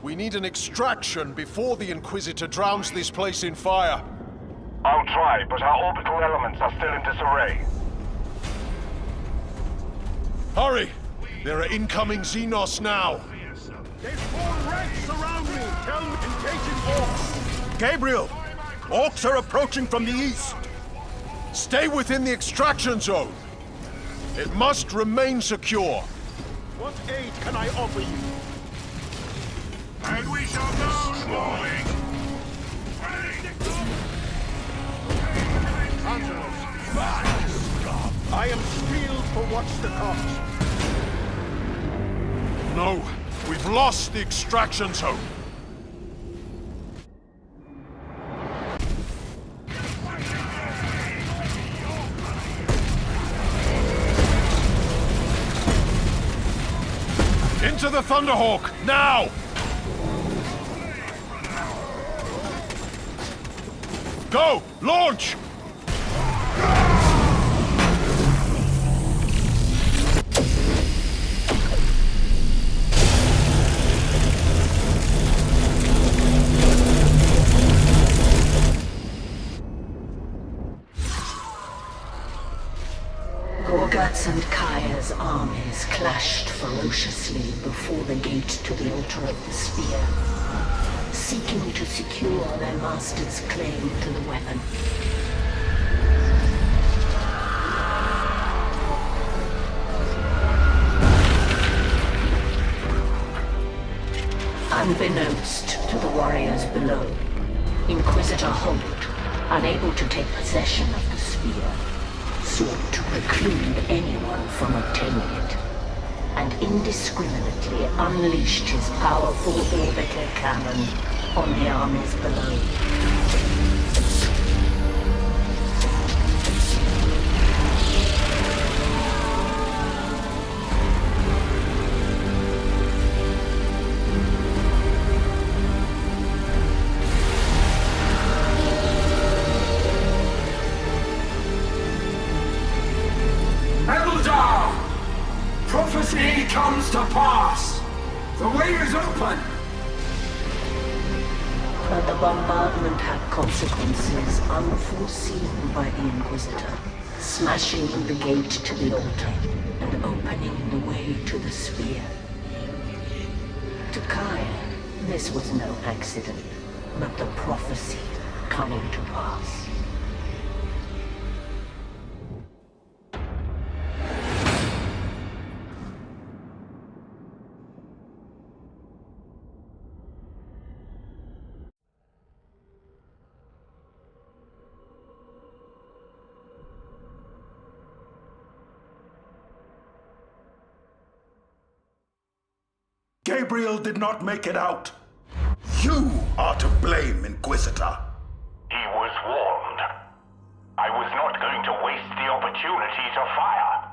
We need an extraction before the Inquisitor drowns this place in fire. I'll try, but our orbital elements are still in disarray. Hurry! There are incoming Xenos now. There's 4 ranks around me! Tell me, engaging orcs! Gabriel! Orcs are approaching from the east. Stay within the extraction zone. It must remain secure. What aid can I offer you? And we shall go moving! I am steeled for what's to come. No, we've lost the extraction zone. Into the Thunderhawk, now! Go! Launch! Gorguts and Kaya's armies clashed ferociously before the gate to the altar of the Sphere, seeking to secure their master's claim to the weapon. Unbeknownst to the warriors below, Inquisitor Holt, unable to take possession of the Sphere, sought to preclude anyone from obtaining it, and indiscriminately unleashed his powerful orbital cannon on the armies below. Eldar! Prophecy comes to pass! The way is open! But the bombardment had consequences unforeseen by the Inquisitor, smashing the gate to the altar and opening the way to the Sphere. To Kaya, this was no accident, but the prophecy coming to pass. Gabriel did not make it out. You are to blame, Inquisitor. He was warned. I was not going to waste the opportunity to fire.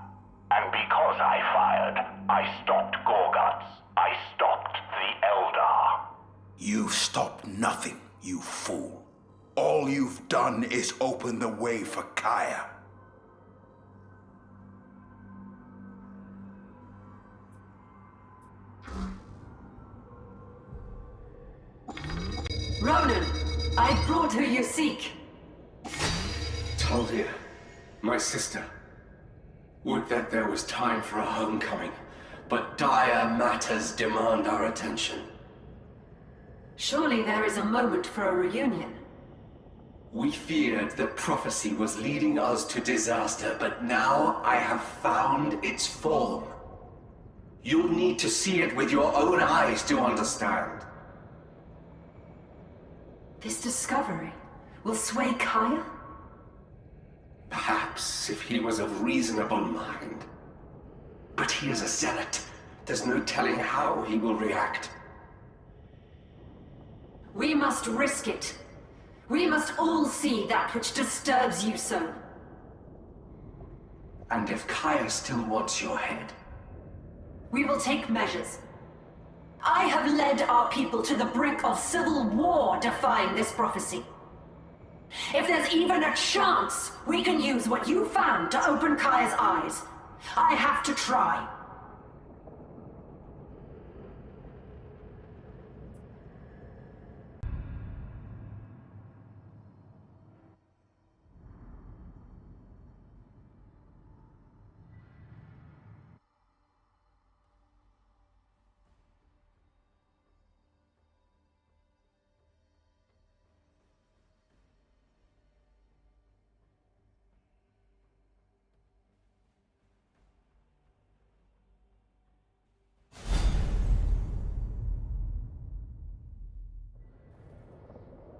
And because I fired, I stopped Gorguts. I stopped the Eldar. You've stopped nothing, you fool. All you've done is open the way for Kaya. Ronan, I brought who you seek. Talia, my sister. Would that there was time for a homecoming, but dire matters demand our attention. Surely there is a moment for a reunion. We feared that prophecy was leading us to disaster, but now I have found its form. You'll need to see it with your own eyes to understand. This discovery will sway Kaya? Perhaps if he was of reasonable mind. But he is a zealot. There's no telling how he will react. We must risk it. We must all see that which disturbs you so. And if Kaya still wants your head? We will take measures. I have led our people to the brink of civil war defying this prophecy. If there's even a chance we can use what you found to open Kaya's eyes, I have to try.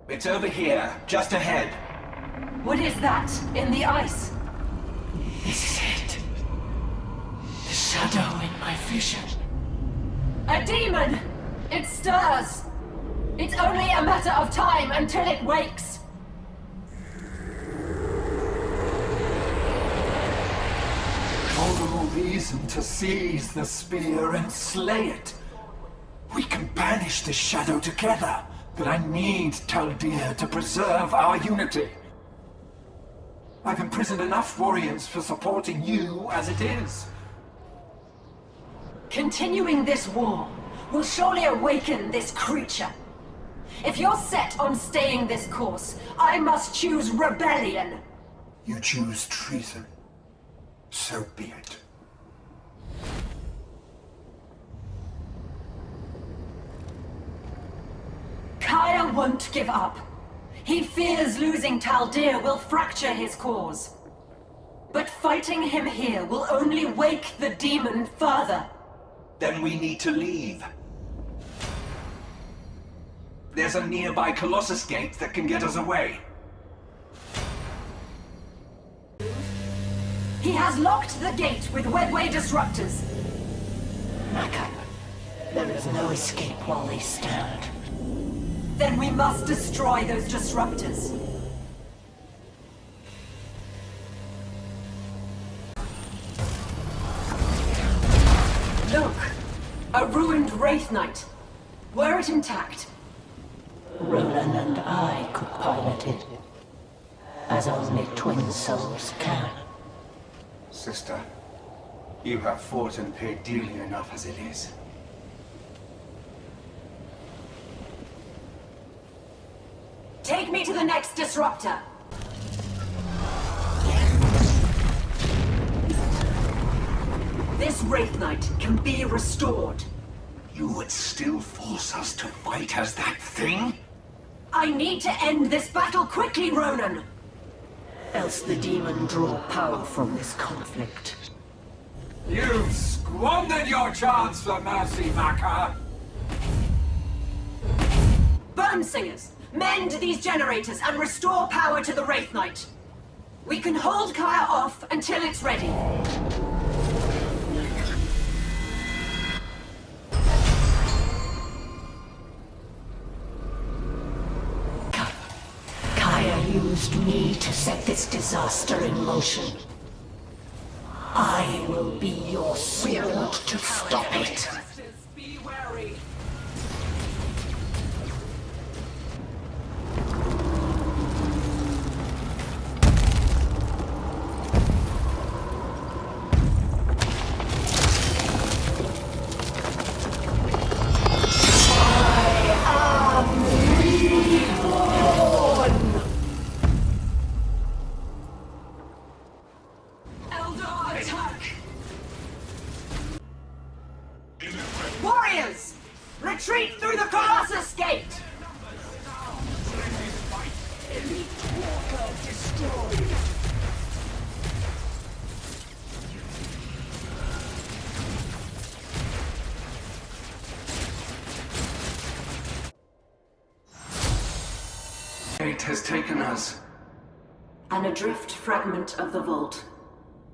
It's over here, just ahead. What is that in the ice? This is it. The shadow in my vision. A demon! It stirs! It's only a matter of time until it wakes! All the more reason to seize the spear and slay it. We can banish the shadow together, but I need Taldir to preserve our unity. I've imprisoned enough warriors for supporting you as it is. Continuing this war will surely awaken this creature. If you're set on staying this course, I must choose rebellion. You choose treason. So be it. Kaya won't give up. He fears losing Taldir will fracture his cause. But fighting him here will only wake the demon further. Then we need to leave. There's a nearby Colossus gate that can get us away. He has locked the gate with Wedway disruptors. Maka, there is no escape while they stand. Then we must destroy those disruptors. Look! A ruined Wraith Knight. Were it intact, Ronan and I could pilot it, as only twin souls can. Sister, you have fought and paid dearly enough as it is. take me to the next disruptor. This Wraith Knight can be restored. You would still force us to fight as that thing? I need to end this battle quickly, Ronan! Else the demon draw power from this conflict. You've squandered your chance for mercy, Maka! Burnsingers, mend these generators and restore power to the Wraith Knight. We can hold Kaya off until it's ready. Kaya used me to set this disaster in motion. I will be your sword to stop it. Be wary. Warriors! Retreat through the Colossus Gate! Fate has taken us. An adrift fragment of the vault.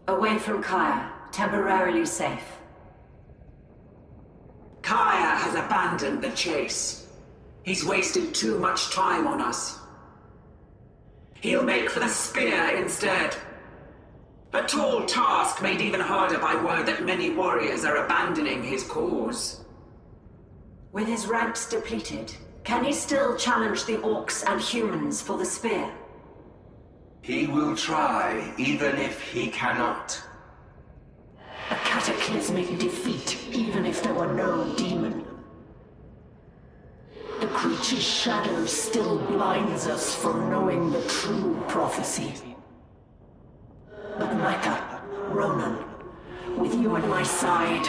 Away from Kaya, temporarily safe. Kaya has abandoned the chase. He's wasted too much time on us. He'll make for the spear instead. A tall task made even harder by word that many warriors are abandoning his cause. With his ranks depleted, can he still challenge the orcs and humans for the spear? He will try, even if he cannot. A cataclysmic defeat, even if there were no demon. The creature's shadow still blinds us from knowing the true prophecy. But Micah, Ronan, with you at my side,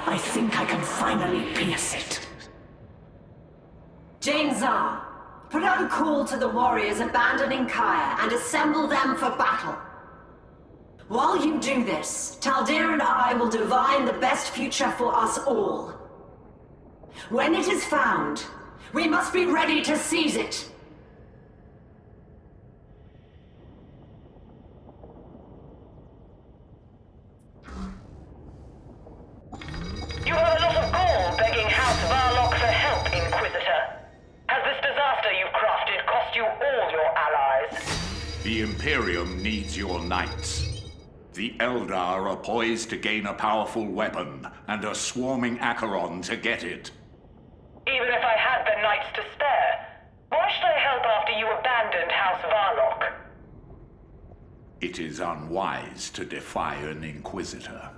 I think I can finally pierce it. Jane Zar, put out a call to the warriors abandoning Kaya and assemble them for battle. While you do this, Taldir and I will divine the best future for us all. When it is found, we must be ready to seize it. The Imperium needs your knights. The Eldar are poised to gain a powerful weapon, and are swarming Acheron to get it. Even if I had the knights to spare, why should I help after you abandoned House Varlock? It is unwise to defy an Inquisitor.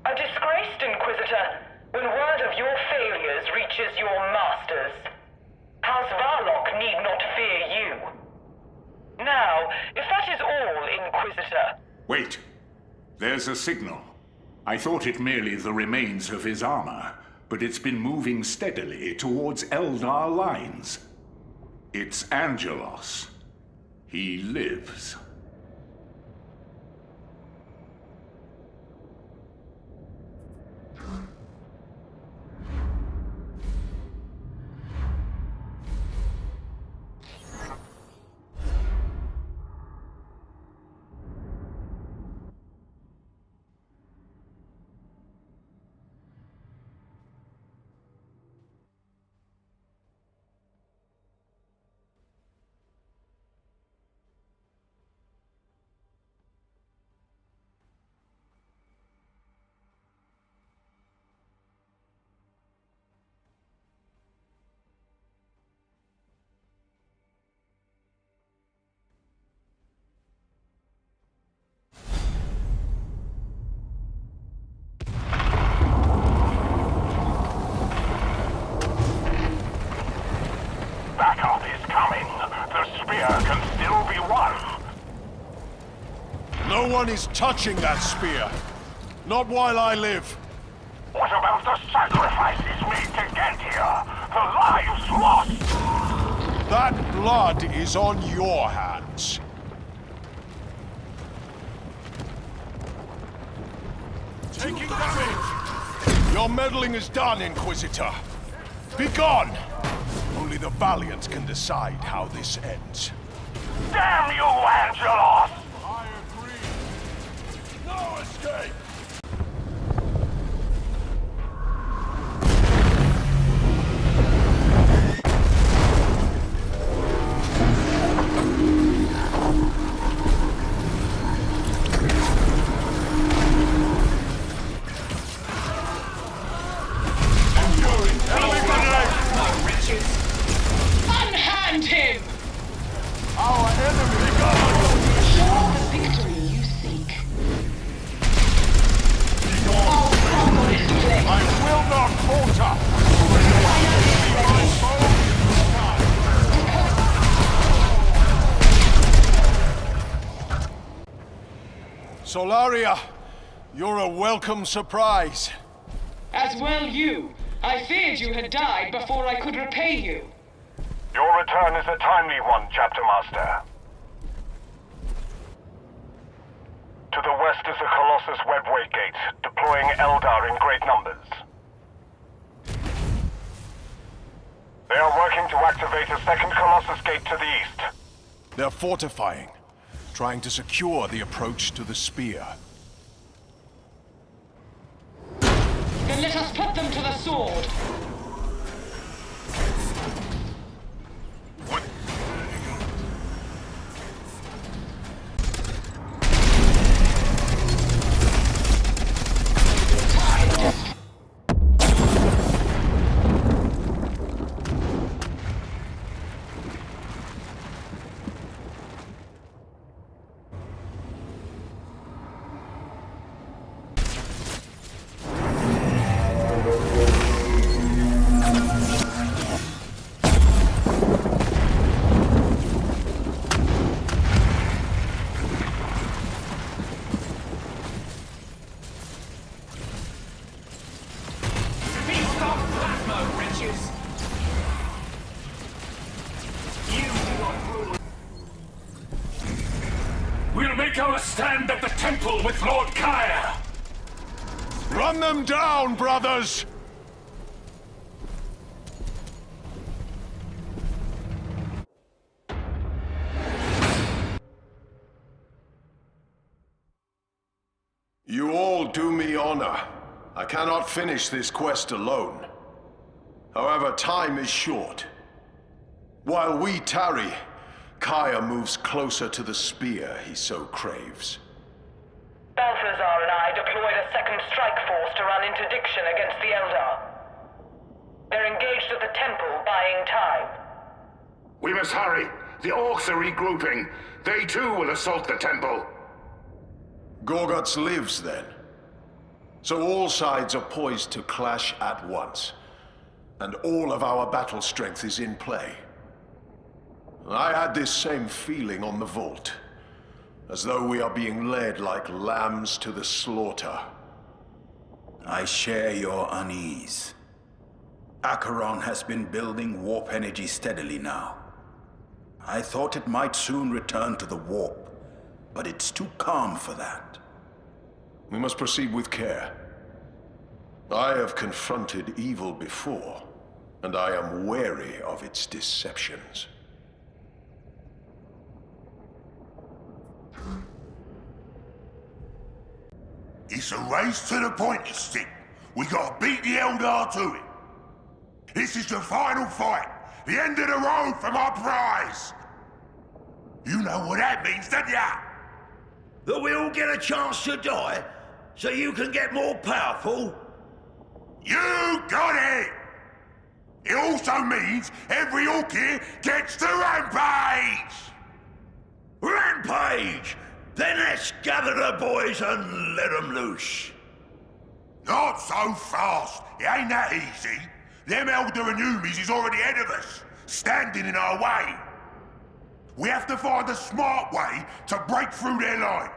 A disgraced Inquisitor, when word of your failures reaches your masters. House Varlock need not fear you. Now, if that is all, Inquisitor... Wait. There's a signal. I thought it merely the remains of his armor, but it's been moving steadily towards Eldar lines. It's Angelos. He lives. Backup is coming. The spear can still be won. No one is touching that spear. Not while I live. What about the sacrifices made to get here? The lives lost? That blood is on your hands. Taking damage! Your meddling is done, Inquisitor. Be gone! Only the valiant can decide how this ends. Damn you, Angelos! I agree. No escape! Unhand him! Our enemy! Show the victory you seek. I'll crumble his flesh. I will not falter! Solaria, you're a welcome surprise. As well you. I feared you had died before I could repay you. Your return is a timely one, Chapter Master. To the west is the Colossus Webway Gate, deploying Eldar in great numbers. They are working to activate a second Colossus Gate to the east. They're fortifying, trying to secure the approach to the spear. Then let us put them to the sword. We'll make our stand at the temple with Lord Kaya! Run them down, brothers! You all do me honor. I cannot finish this quest alone. However, time is short. While we tarry, Kaya moves closer to the spear he so craves. Balthazar and I deployed a second strike force to run interdiction against the Eldar. They're engaged at the temple, buying time. We must hurry. The orcs are regrouping. They too will assault the temple. Gorguts lives then. So all sides are poised to clash at once. And all of our battle strength is in play. I had this same feeling on the Vault. As though we are being led like lambs to the slaughter. I share your unease. Acheron has been building warp energy steadily now. I thought it might soon return to the warp, but it's too calm for that. We must proceed with care. I have confronted evil before, and I am wary of its deceptions. It's a race to the pointy stick. We gotta beat the Eldar to it. This is the final fight. The end of the road for my prize. You know what that means, don't ya? That we all get a chance to die, so you can get more powerful? You got it! It also means every orc here gets to rampage! Rampage! Then let's gather the boys and let them loose. Not so fast. It ain't that easy. Them Elder and Umis is already ahead of us, standing in our way. We have to find a smart way to break through their line.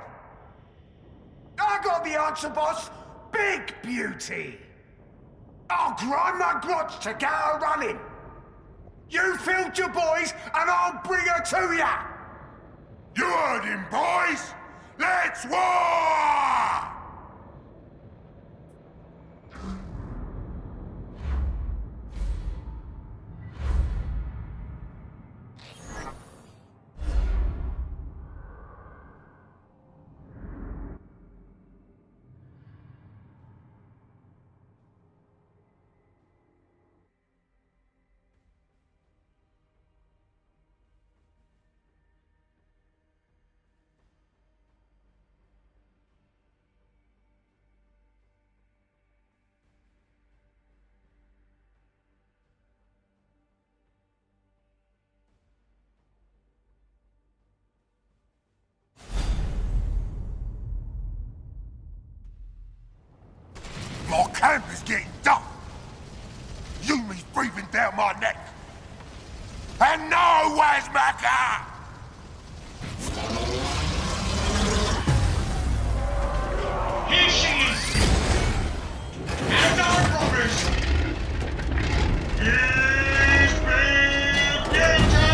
I got the answer, boss. Big beauty. I'll grind my grotch to get her running. You field your boys, and I'll bring her to ya. You heard him, boys! Let's war! My camp is getting dark. Yumi's breathing down my neck. And no Wazmaka! Here she is! And our brothers! Here's Big Beauty!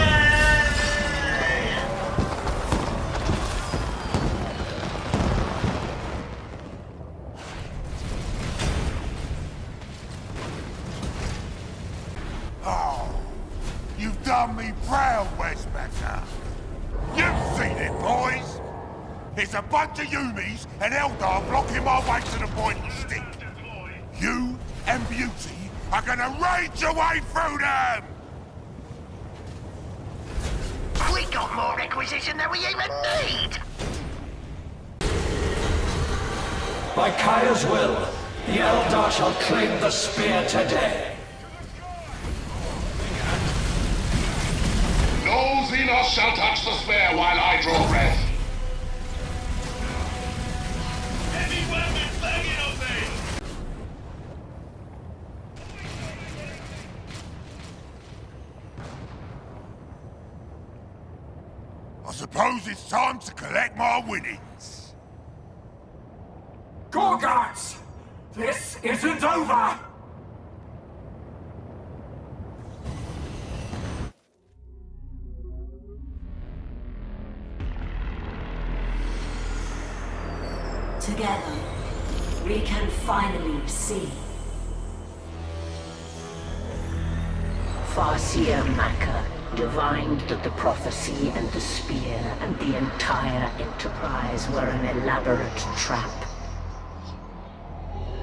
Oh, you've done me proud, Westmacher. You've seen it, boys. There's a bunch of Yumis and Eldar blocking my way to the pointy stick. You and Beauty are gonna rage your way through them! We got more requisition than we even need! By Kaya's will, the Eldar shall claim the spear today. No Xenos shall touch the spear while I draw breath. Heavy weapons banging on me! I suppose it's time to collect my winnings. Gorguts! This isn't over! Together, we can finally see. Farseer Maka divined that the prophecy and the spear and the entire enterprise were an elaborate trap.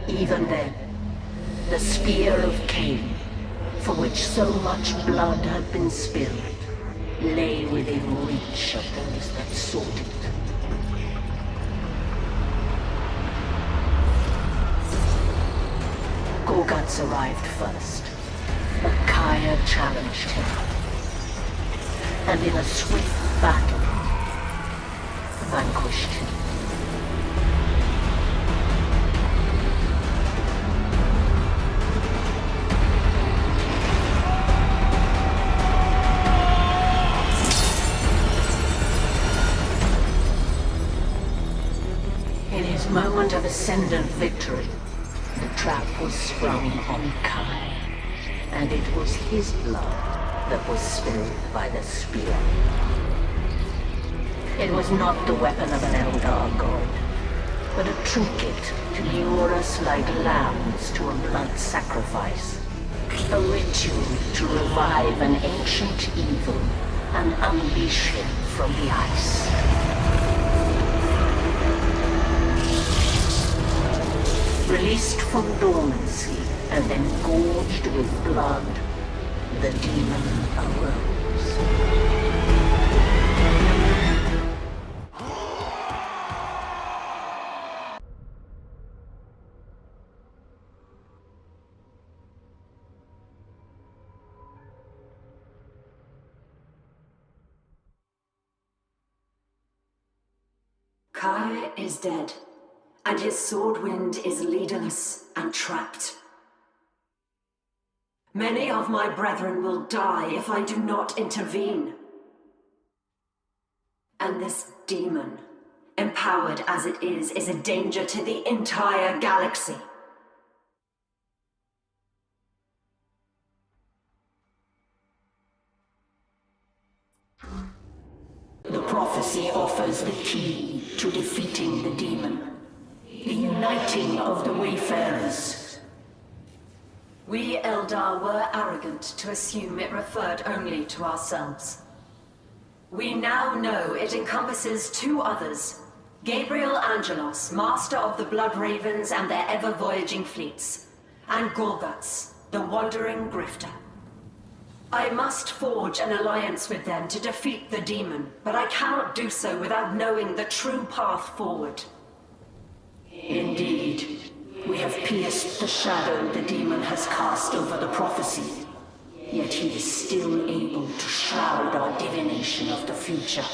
Even then, the spear of Cain, for which so much blood had been spilled, lay within reach of those that sought it. Gorguts arrived first, but Kaya challenged him, and in a swift battle, vanquished him. In his moment of ascendant victory, the trap was sprung on Kai, and it was his blood that was spilled by the spear. It was not the weapon of an Eldar god, but a trinket to lure us like lambs to a blood sacrifice. A ritual to revive an ancient evil and unleash him from the ice. Released from dormancy and then gorged with blood, the demon arose. Kai is dead, and his Swordwind is leaderless and trapped. Many of my brethren will die if I do not intervene. And this demon, empowered as it is a danger to the entire galaxy. The prophecy offers the key to defeating the demon. The uniting of the Wayfarers. We Eldar were arrogant to assume it referred only to ourselves. We now know it encompasses two others, Gabriel Angelos, master of the Blood Ravens and their ever-voyaging fleets, and Gorguts, the wandering grifter. I must forge an alliance with them to defeat the demon, but I cannot do so without knowing the true path forward. Indeed, we have pierced the shadow the demon has cast over the prophecy, yet he is still able to shroud our divination of the future.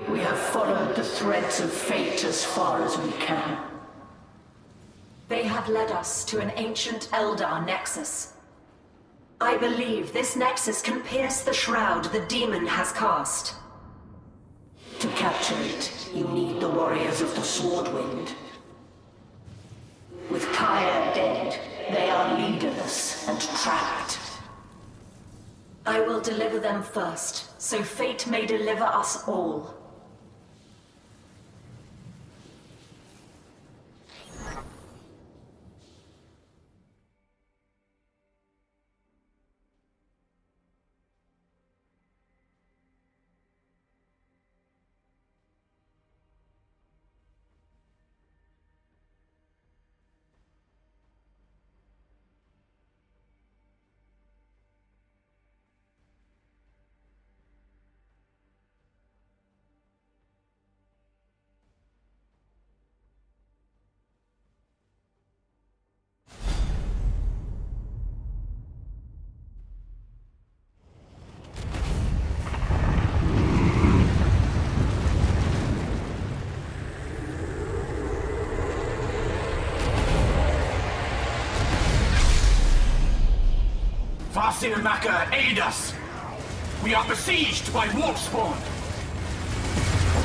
We have followed the threads of fate as far as we can. They have led us to an ancient Eldar nexus. I believe this nexus can pierce the shroud the demon has cast. To capture it, you need the warriors of the Swordwind. With Kaya dead, they are leaderless and trapped. I will deliver them first, so fate may deliver us all. Farsinamaka, aid us! We are besieged by Wolfspawn!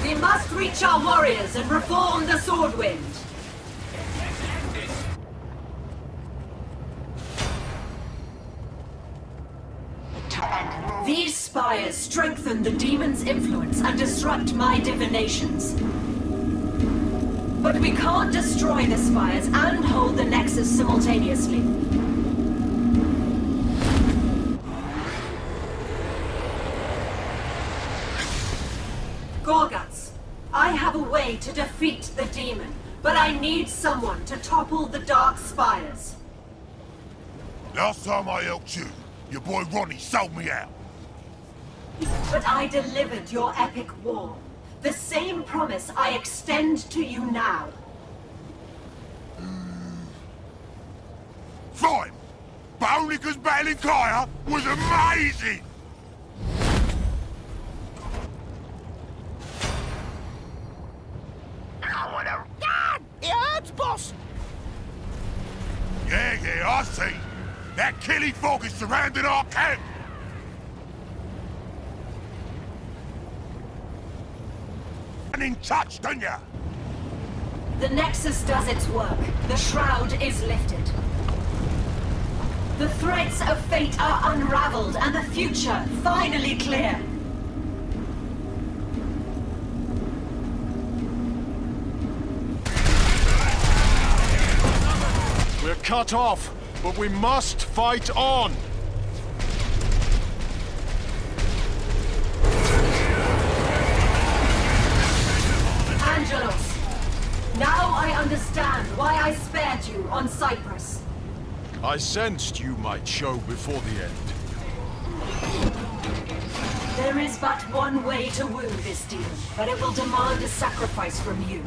We must reach our warriors and reform the Swordwind! These spires strengthen the demon's influence and disrupt my divinations. But we can't destroy the spires and hold the Nexus simultaneously. Gorguts, I have a way to defeat the demon, but I need someone to topple the Dark Spires. Last time I helped you, your boy Ronnie sold me out. But I delivered your epic war. The same promise I extend to you now. Fine, but only because battling Kaya was amazing! I wanna... God! It hurts, boss! Yeah, I see. That killing fog is surrounding our camp! And in touch, don't ya? The Nexus does its work. The Shroud is lifted. The threads of fate are unraveled and the future finally clear. We're cut off, but we must fight on! Angelos, now I understand why I spared you on Cyprus. I sensed you might show before the end. There is but one way to woo this demon, but it will demand a sacrifice from you.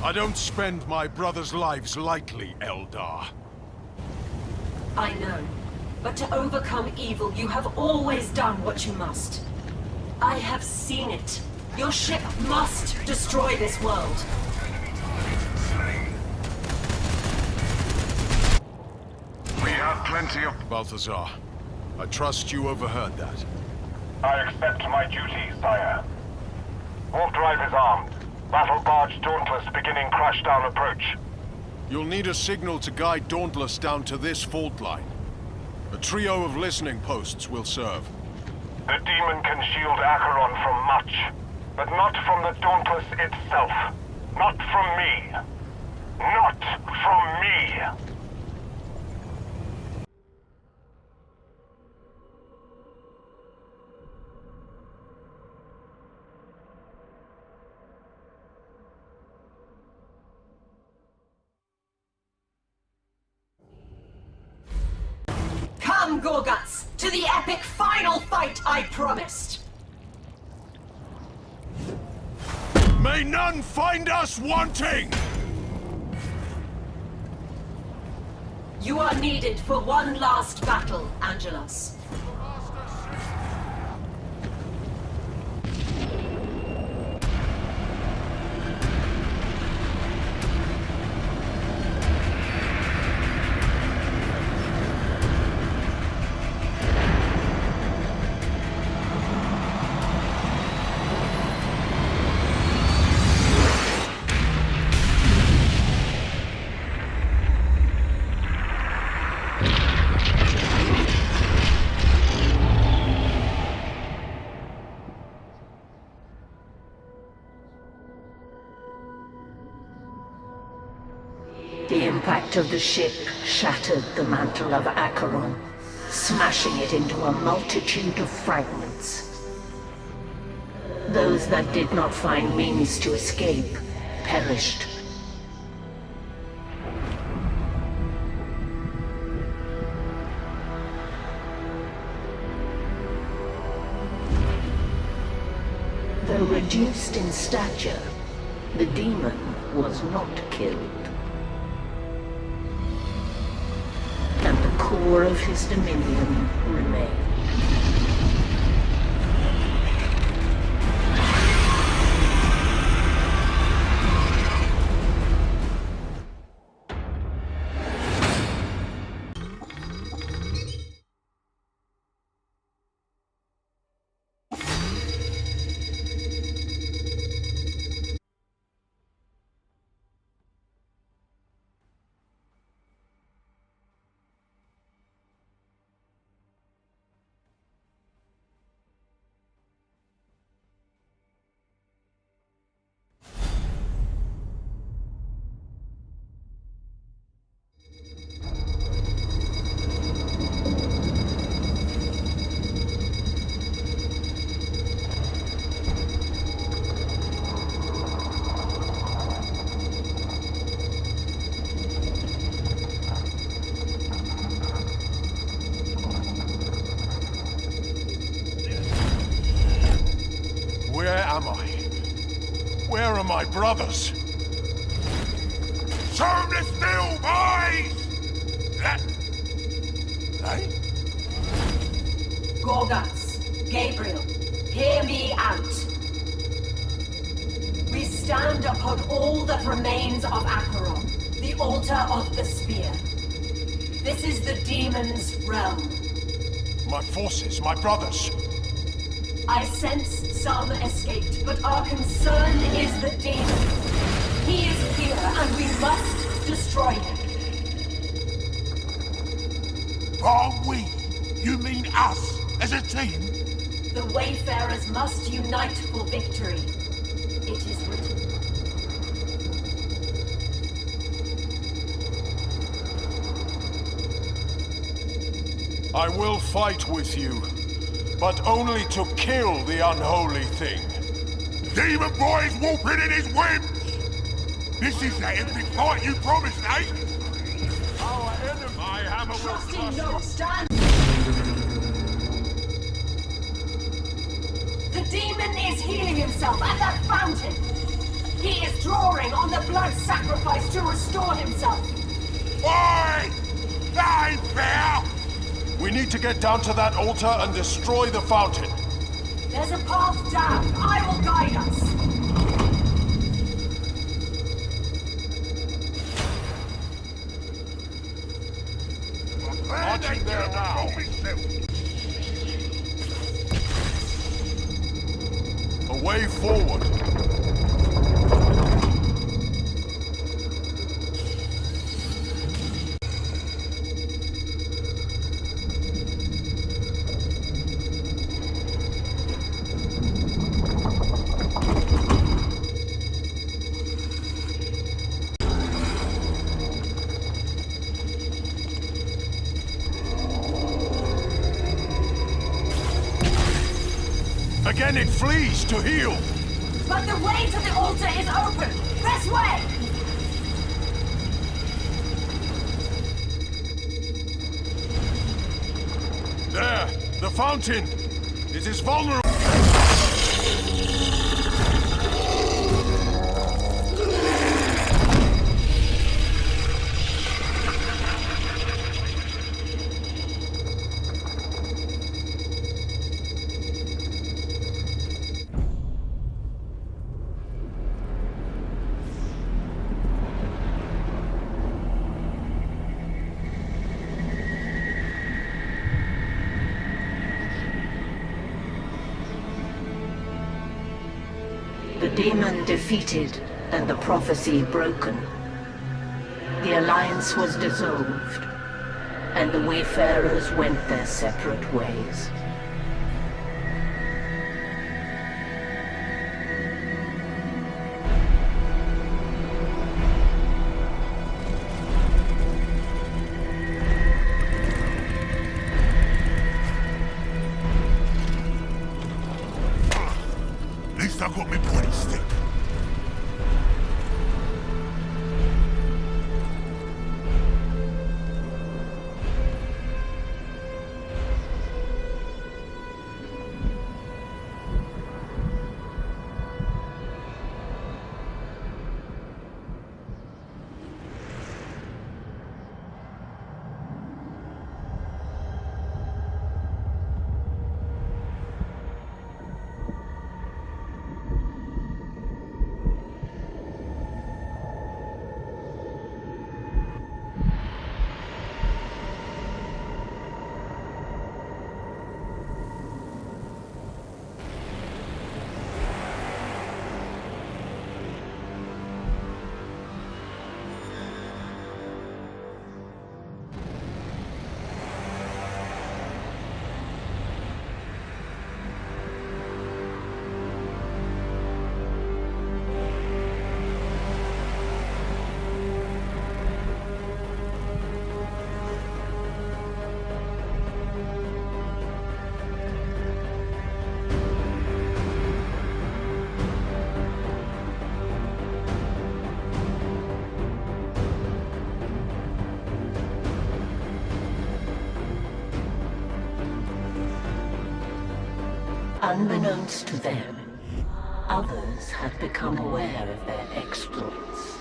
I don't spend my brothers' lives lightly, Eldar. I know. But to overcome evil, you have always done what you must. I have seen it. Your ship must destroy this world. We have plenty of... Balthazar, I trust you overheard that. I accept my duty, sire. Warp drive is armed. Battle barge Dauntless beginning crashdown approach. You'll need a signal to guide Dauntless down to this fault line. A trio of listening posts will serve. The demon can shield Acheron from much, but not from the Dauntless itself. Not from me. Not from me! Come, Gorguts, to the epic final fight I promised! May none find us wanting! You are needed for one last battle, Angelos. The impact of the ship shattered the mantle of Acheron, smashing it into a multitude of fragments. Those that did not find means to escape perished. Though reduced in stature, the demon was not killed. And the core of his dominion remained. my brothers. Show 'em the steel, boys! Eh? Gorgas, Gabriel, hear me out. We stand upon all that remains of Acheron, the altar of the spear. This is the demon's realm. My forces, my brothers. I sense some escaped, but our concern is the demon. He is here, and we must destroy him. Are we? You mean us, as a team? The Wayfarers must unite for victory. It is written. I will fight with you, but only to kill the unholy thing. Demon boy's whooping in his whims! This is that epic fight you promised, eh? Our enemy, my hammer will Trusting no stand. The demon is healing himself at that fountain. He is drawing on the blood sacrifice to restore himself. Oi! That ain't fair! We need to get down to that altar and destroy the fountain. There's a path down. I will guide us. Marching there now. A way forward. Again, it flees to heal. But the way to the altar is open. This way! There, the fountain. It is vulnerable. The demon defeated and the prophecy broken. The alliance was dissolved, and the Wayfarers went their separate ways. At least I got my pointy stick. Unbeknownst to them, Others had become aware of their exploits.